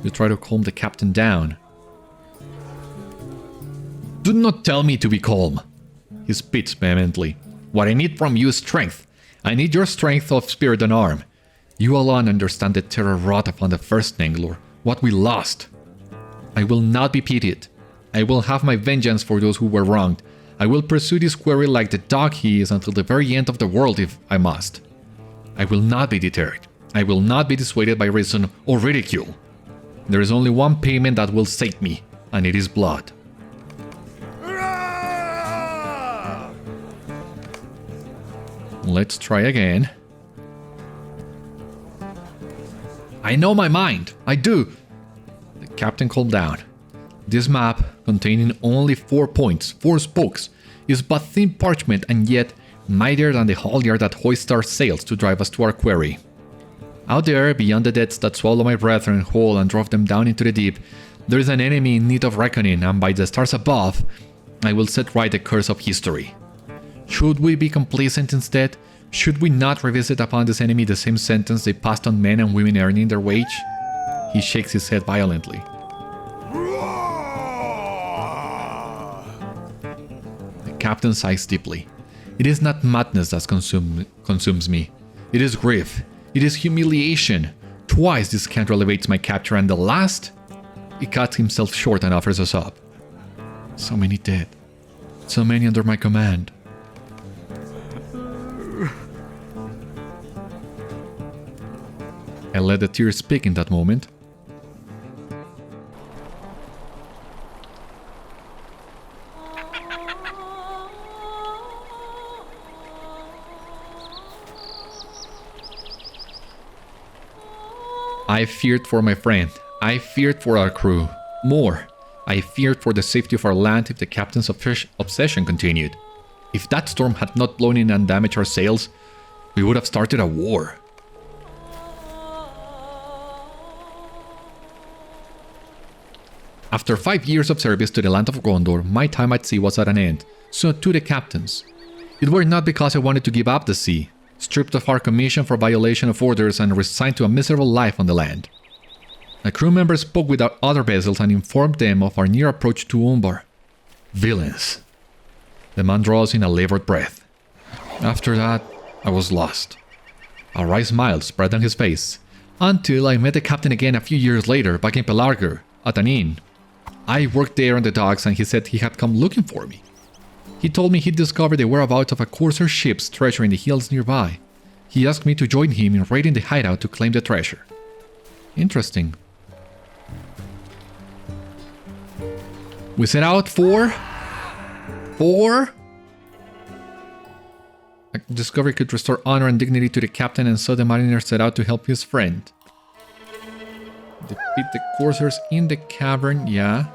You try to calm the captain down. Do not tell me to be calm. He spits vehemently. What I need from you is strength. I need your strength of spirit and arm. You alone understand the terror wrought upon the first Nenglor, what we lost. I will not be pitied. I will have my vengeance for those who were wronged. I will pursue this quarry like the dog he is until the very end of the world if I must. I will not be deterred. I will not be dissuaded by reason or ridicule. There is only one payment that will save me, and it is blood. Let's try again. I know my mind. I do. The captain calmed down. This map, containing only 4 points, 4 spokes, is but thin parchment and yet mightier than the halyard that hoists our sails to drive us to our quarry. Out there, beyond the depths that swallow my brethren whole and drove them down into the deep, there is an enemy in need of reckoning, and by the stars above, I will set right the curse of history. Should we be complacent instead? Should we not revisit upon this enemy the same sentence they passed on men and women earning their wage? He shakes his head violently. The captain sighs deeply. It is not madness that consumes me. It is grief. It is humiliation. Twice this scoundrel elevates my capture, and the last, he cuts himself short and offers us up. So many dead. So many under my command. I let the tears speak in that moment. I feared for my friend. I feared for our crew. More, I feared for the safety of our land if the captain's obsession continued. If that storm had not blown in and damaged our sails, we would have started a war. After 5 years of service to the land of Gondor, my time at sea was at an end, so too the captain's. It were not because I wanted to give up the sea, stripped of our commission for violation of orders and resigned to a miserable life on the land. A crew member spoke with our other vessels and informed them of our near approach to Umbar. Villains. The man draws in a labored breath. After that, I was lost. A wry smile spread on his face, until I met the captain again a few years later back in Pelargir, at an inn. I worked there on the docks and he said he had come looking for me. He told me he'd discovered the whereabouts of a Corsair ship's treasure in the hills nearby. He asked me to join him in raiding the hideout to claim the treasure. Interesting. We set out for... A discovery could restore honor and dignity to the captain, and so the mariner set out to help his friend. Defeat the Corsairs in the cavern, yeah.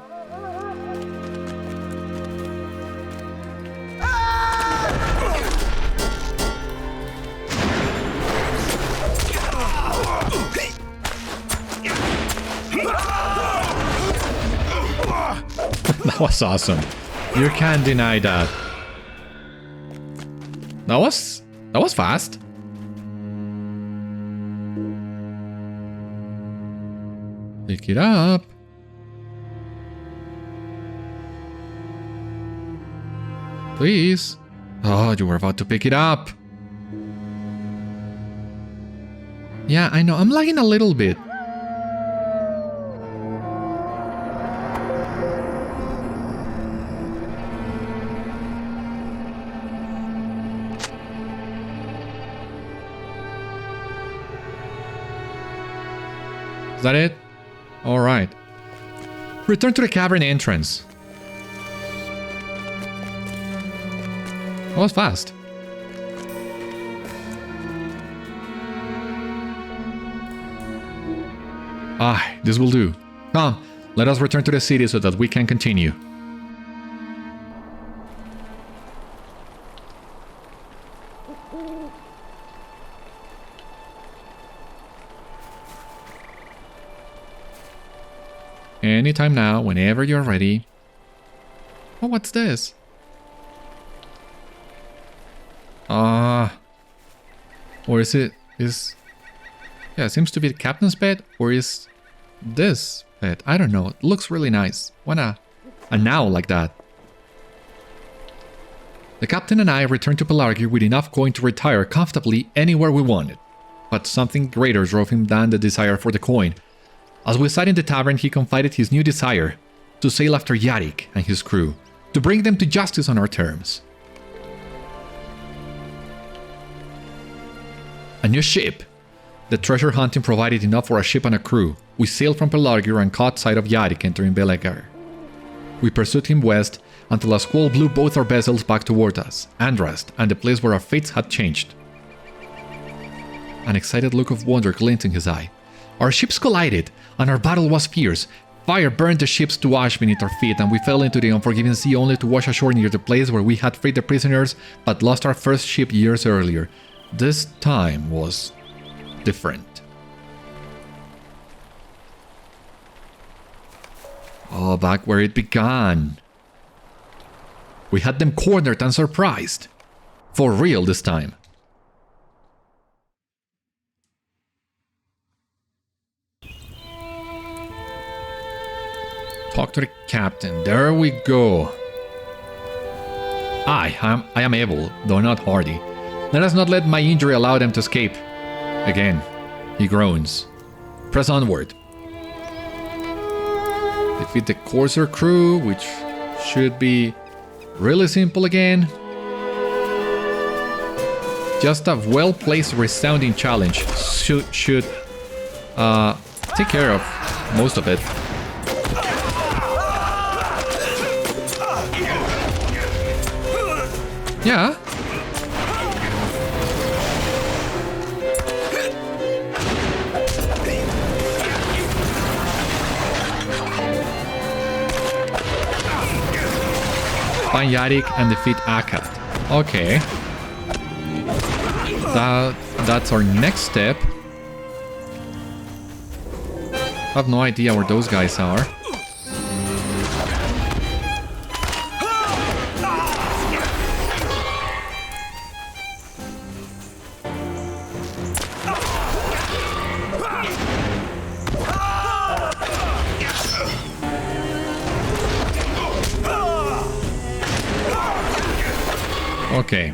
That was awesome. You can't deny that. That was fast. Pick it up. Please. Oh, you were about to pick it up. Yeah, I know. I'm lagging a little bit. Is that it? Alright. Return to the cavern entrance. That was fast. Ah, this will do. Come, let us return to the city so that we can continue. Anytime now, whenever you're ready. Oh, what's this? Or is it... Yeah, it seems to be the captain's bed, or is this bed? I don't know. It looks really nice. Wanna a now like that. The captain and I returned to Pelargir with enough coin to retire comfortably anywhere we wanted. But something greater drove him than the desire for the coin. As we sat in the tavern, he confided his new desire to sail after Yarikh and his crew, to bring them to justice on our terms. A new ship. The treasure hunting provided enough for a ship and a crew. We sailed from Pelargir and caught sight of Yarikh entering Belegar. We pursued him west until a squall blew both our vessels back toward us, Andrast, and the place where our fates had changed. An excited look of wonder glinted in his eye. Our ships collided, and our battle was fierce. Fire burned the ships to ash beneath our feet, and we fell into the unforgiving sea only to wash ashore near the place where we had freed the prisoners but lost our first ship years earlier. This time was different. Oh, back where it began. We had them cornered and surprised. For real this time. Talk to the captain. There we go. I am able, though not hardy. Let us not let my injury allow them to escape. Again, he groans. Press onward. Defeat the Corsair crew, which should be really simple again. Just a well-placed resounding challenge should take care of most of it. Yeah. Find Yarikh and defeat Akkad. Okay. That's our next step. I have no idea where those guys are. Okay.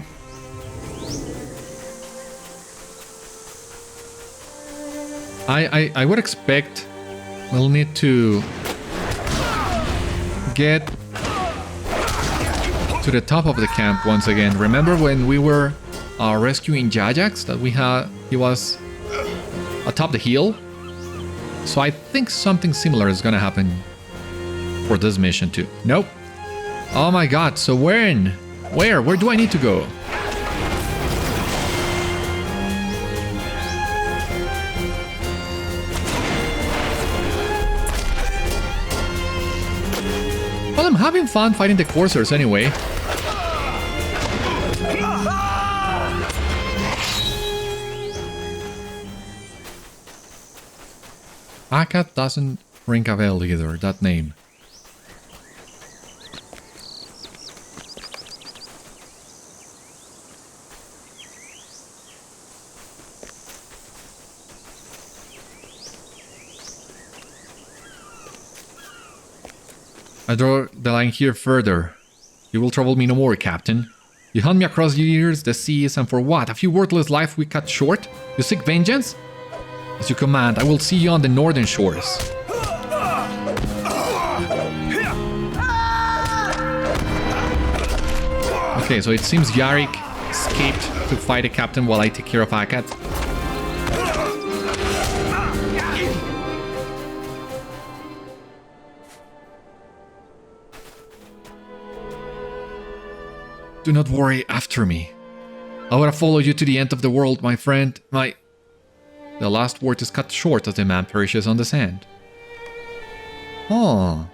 I would expect we'll need to get to the top of the camp once again. Remember when we were rescuing Jajax that he was atop the hill? So I think something similar is gonna happen for this mission too. Nope. Oh my god, so where do I need to go? Well, I'm having fun fighting the Corsairs anyway. Akkad doesn't ring a bell either, that name. I draw the line here further. You will trouble me no more, Captain. You hunt me across the years, the seas, and for what? A few worthless lives we cut short? You seek vengeance? As you command, I will see you on the northern shores. Okay, so it seems Yarikh escaped to fight the captain while I take care of Akkad. Do not worry after me. I will follow you to the end of the world, my friend. The last word is cut short as the man perishes on the sand. Oh.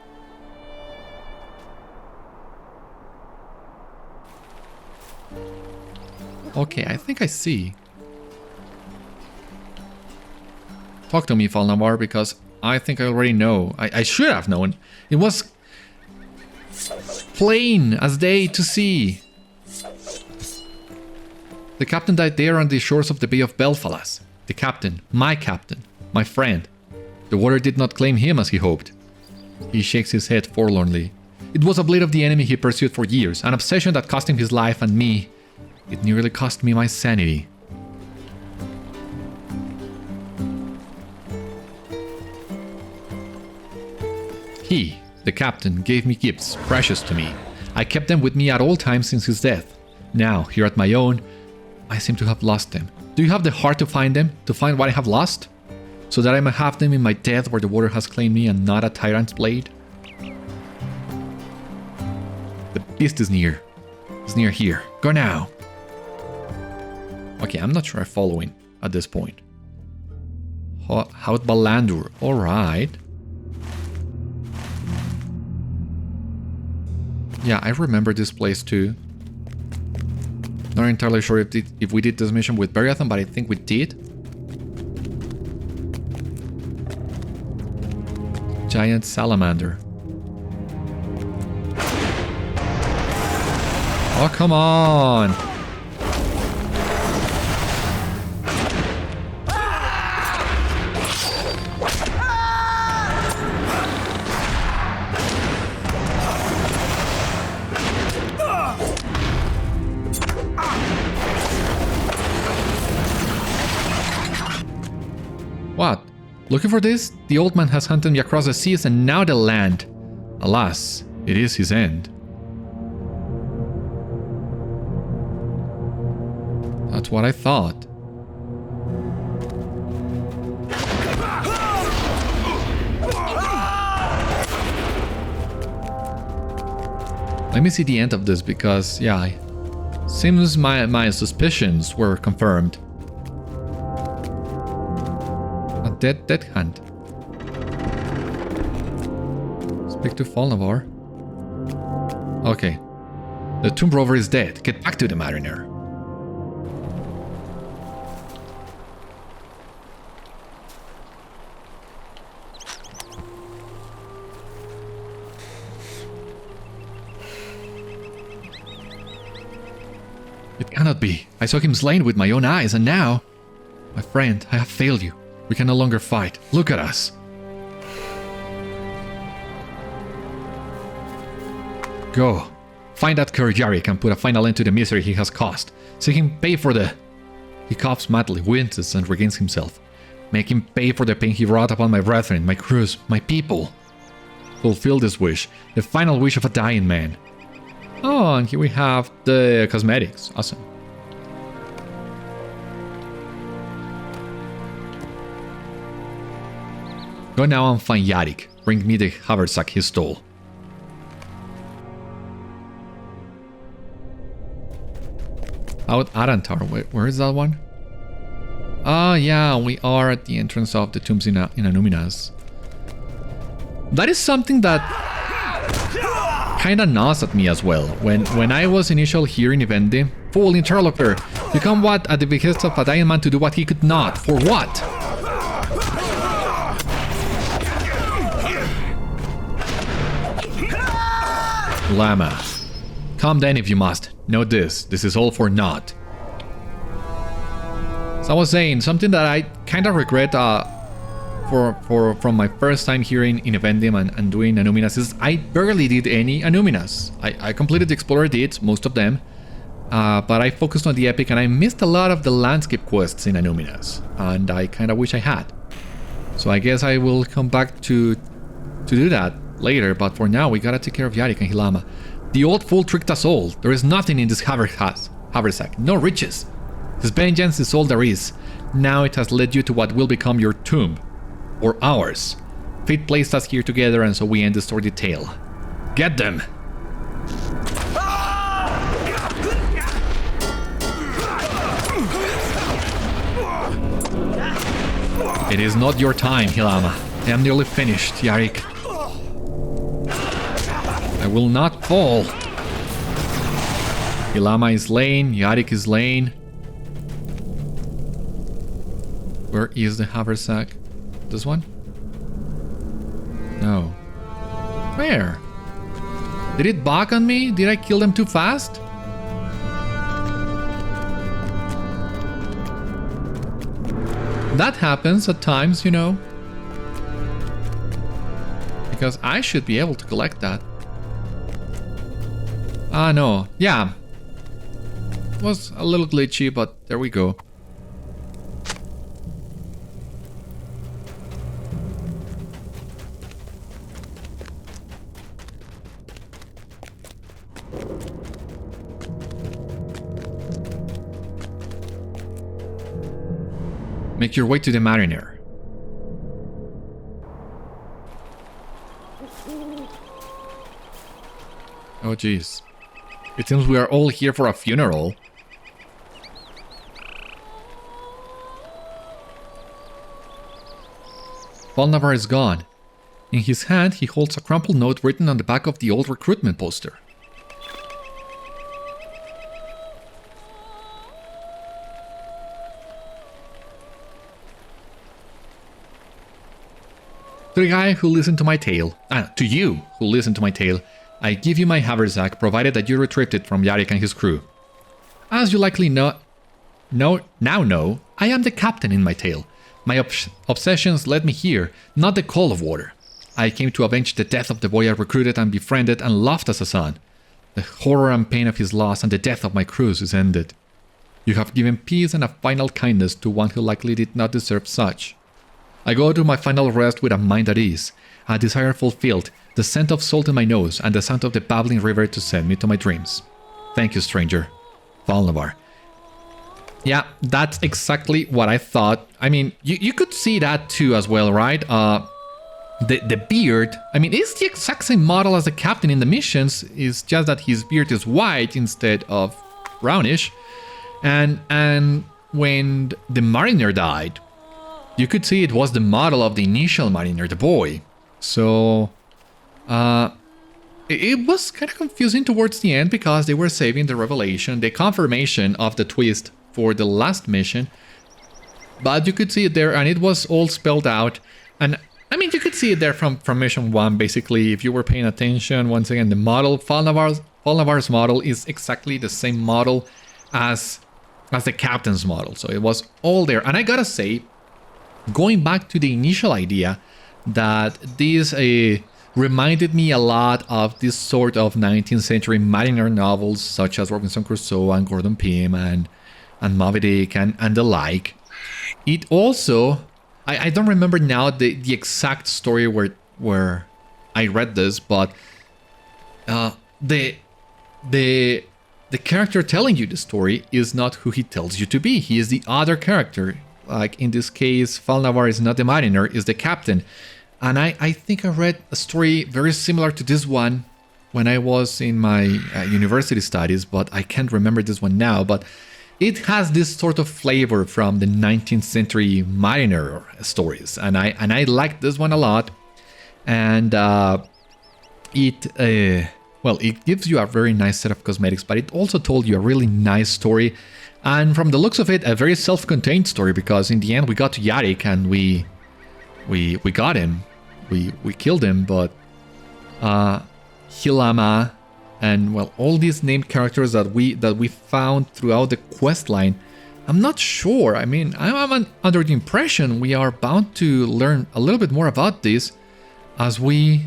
Okay, I think I see. Talk to me, Falnavar, because I think I already know. I should have known. It was plain as day to see. The captain died there on the shores of the Bay of Belfalas. The captain, my friend. The water did not claim him as he hoped. He shakes his head forlornly. It was a blade of the enemy he pursued for years, an obsession that cost him his life, and me. It nearly cost me my sanity. He, the captain, gave me gifts precious to me. I kept them with me at all times since his death. Now, here at my own, I seem to have lost them. Do you have the heart to find them? To find what I have lost? So that I may have them in my death where the water has claimed me and not a tyrant's blade? The beast is near. It's near here. Go now. Okay, I'm not sure I'm following at this point. Hout Balandur. Alright. Yeah, I remember this place too. Not entirely sure if we did this mission with Beriathan, but I think we did. Giant salamander. Oh, come on! What? Looking for this? The old man has hunted me across the seas and now the land. Alas, it is his end. That's what I thought. Let me see the end of this because, yeah, seems my suspicions were confirmed. A dead hand. Speak to Falnavar. Okay. The tomb rover is dead. Get back to the mariner. It cannot be. I saw him slain with my own eyes, and now... My friend, I have failed you. We can no longer fight. Look at us. Go. Find that cur Yarikh and put a final end to the misery he has caused. See him pay for the... He coughs madly, winces, and regains himself. Make him pay for the pain he wrought upon my brethren, my crews, my people. Fulfill this wish, the final wish of a dying man. Oh, and here we have the cosmetics. Awesome. Go now and find Yarikh. Bring me the haversack he stole. Out Arantar. Where is that one? Ah, yeah, we are at the entrance of the tombs in Annúminas. That is something that kinda gnaws at me as well. When I was initially here in Evendi, fool interloper, you come what at the behest of a dying man to do what he could not. For what? Llama. Come then if you must. Note this is all for naught. So I was saying, something that I kinda regret from my first time here in Evendim and doing Annúminas is I barely did any Annúminas. I completed the Explorer deeds, most of them, but I focused on the Epic and I missed a lot of the landscape quests in Annúminas, and I kinda wish I had. So I guess I will come back to do that later, but for now we gotta take care of Yarikh and Hilama. The old fool tricked us all. There is nothing in this haversack, no riches. His vengeance is all there is. Now it has led you to what will become your tomb. Or ours. Fate placed us here together and so we end the sordid tale. Get them! It is not your time, Hilama. I am nearly finished, Yarikh. I will not fall. Hilama is slain, Yarikh is slain. Where is the haversack? This one? No. Where? Did it bug on me? Did I kill them too fast? That happens at times, you know. Because I should be able to collect that. Ah, no. Yeah. It was a little glitchy, but there we go. Make your way to the Mariner. Oh jeez. It seems we are all here for a funeral. Falnavar is gone. In his hand, he holds a crumpled note written on the back of the old recruitment poster. To the guy who listened to my tale, to you who listened to my tale, I give you my haversack, provided that you retrieved it from Yarikh and his crew. As you likely now know, I am the captain in my tale. My obsessions led me here, not the call of water. I came to avenge the death of the boy I recruited and befriended and loved as a son. The horror and pain of his loss and the death of my crews is ended. You have given peace and a final kindness to one who likely did not deserve such. I go to my final rest with a mind at ease, a desire fulfilled, the scent of salt in my nose, and the sound of the babbling river to send me to my dreams. Thank you, stranger. Falnavar. Yeah, that's exactly what I thought. I mean, you could see that too as well, right? The beard, I mean, it's the exact same model as the captain in the missions. It's just that his beard is white instead of brownish. And when the mariner died, you could see it was the model of the initial mariner, the boy. So, it was kind of confusing towards the end because they were saving the revelation, the confirmation of the twist for the last mission. But you could see it there and it was all spelled out. And I mean, you could see it there from mission 1, basically, if you were paying attention. Once again, the model, Falnavar's model is exactly the same model as the captain's model. So it was all there. And I gotta say, going back to the initial idea that this reminded me a lot of this sort of 19th century mariner novels such as Robinson Crusoe and Gordon Pym and Moby Dick and the like. It also, I don't remember now the exact story where I read this, but the character telling you the story is not who he tells you to be. He is the other character. Like in this case, Falnavar is not the mariner, is the captain. And I think I read a story very similar to this one when I was in my university studies, but I can't remember this one now. But it has this sort of flavor from the 19th century mariner stories. And I liked this one a lot. And it gives you a very nice set of cosmetics, but it also told you a really nice story. And from the looks of it, a very self-contained story, because in the end we got to Yarikh and we got him. We killed him, but Hilama and well, all these named characters that we found throughout the quest line, I'm not sure. I mean, I'm under the impression we are bound to learn a little bit more about this as we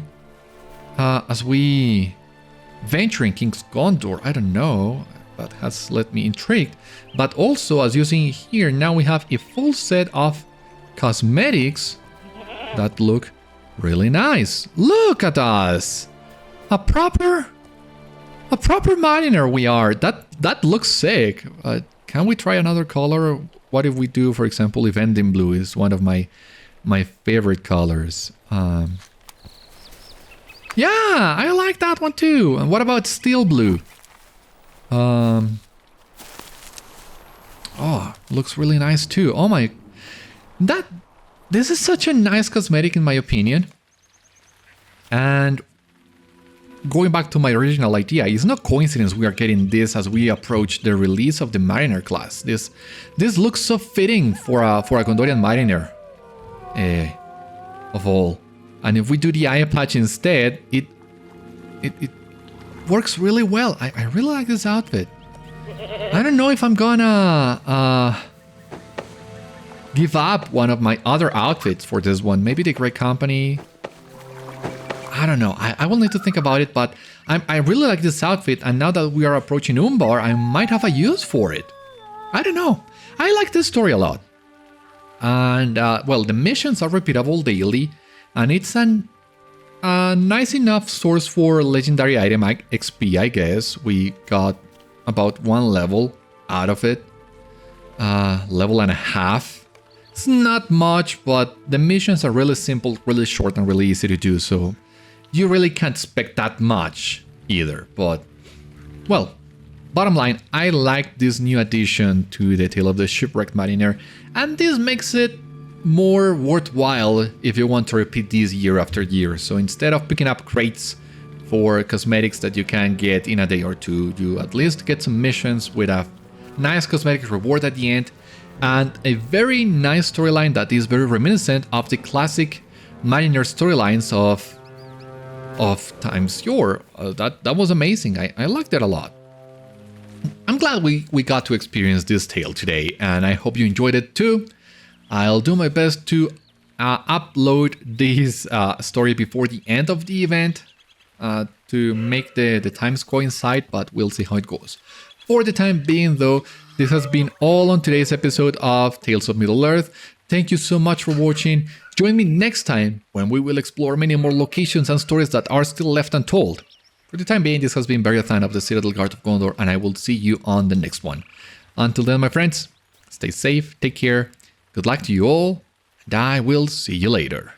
venture in King's Gondor. I don't know. That has led me intrigued. But also, as you see here, now we have a full set of cosmetics that look really nice. Look at us! A proper mariner we are. That looks sick. Can we try another color? What if we do, for example, Evendim Blue is one of my favorite colors. Yeah, I like that one too. And what about Steel Blue? Oh, looks really nice too. Oh my, this is such a nice cosmetic in my opinion. And going back to my original idea, it's no coincidence we are getting this as we approach the release of the Mariner class. This looks so fitting for a Gondorian Mariner, of all. And if we do the eye patch instead, it works really well. I really like this outfit. I don't know if I'm gonna give up one of my other outfits for this one. Maybe the Great Company. I don't know. I will need to think about it, but I really like this outfit, and now that we are approaching Umbar, I might have a use for it. I don't know. I like this story a lot. And, well, the missions are repeatable daily, and it's a nice enough source for legendary item XP, I guess. We got about 1 level out of it. Level and a half. It's not much, but the missions are really simple, really short, and really easy to do, so you really can't expect that much either. But, well, bottom line, I like this new addition to the Tale of the Shipwrecked Mariner, and this makes it more worthwhile if you want to repeat this year after year. So instead of picking up crates for cosmetics that you can get in a day or two, you at least get some missions with a nice cosmetic reward at the end, and a very nice storyline that is very reminiscent of the classic Mariner storylines of Times Yore. That was amazing. I liked it a lot. I'm glad we got to experience this tale today, and I hope you enjoyed it too. I'll do my best to upload this story before the end of the event to make the times coincide, but we'll see how it goes. For the time being though, this has been all on today's episode of Tales of Middle-earth. Thank you so much for watching. Join me next time when we will explore many more locations and stories that are still left untold. For the time being, this has been Beriathan of the Citadel Guard of Gondor, and I will see you on the next one. Until then, my friends, stay safe, take care, good luck to you all, and I will see you later.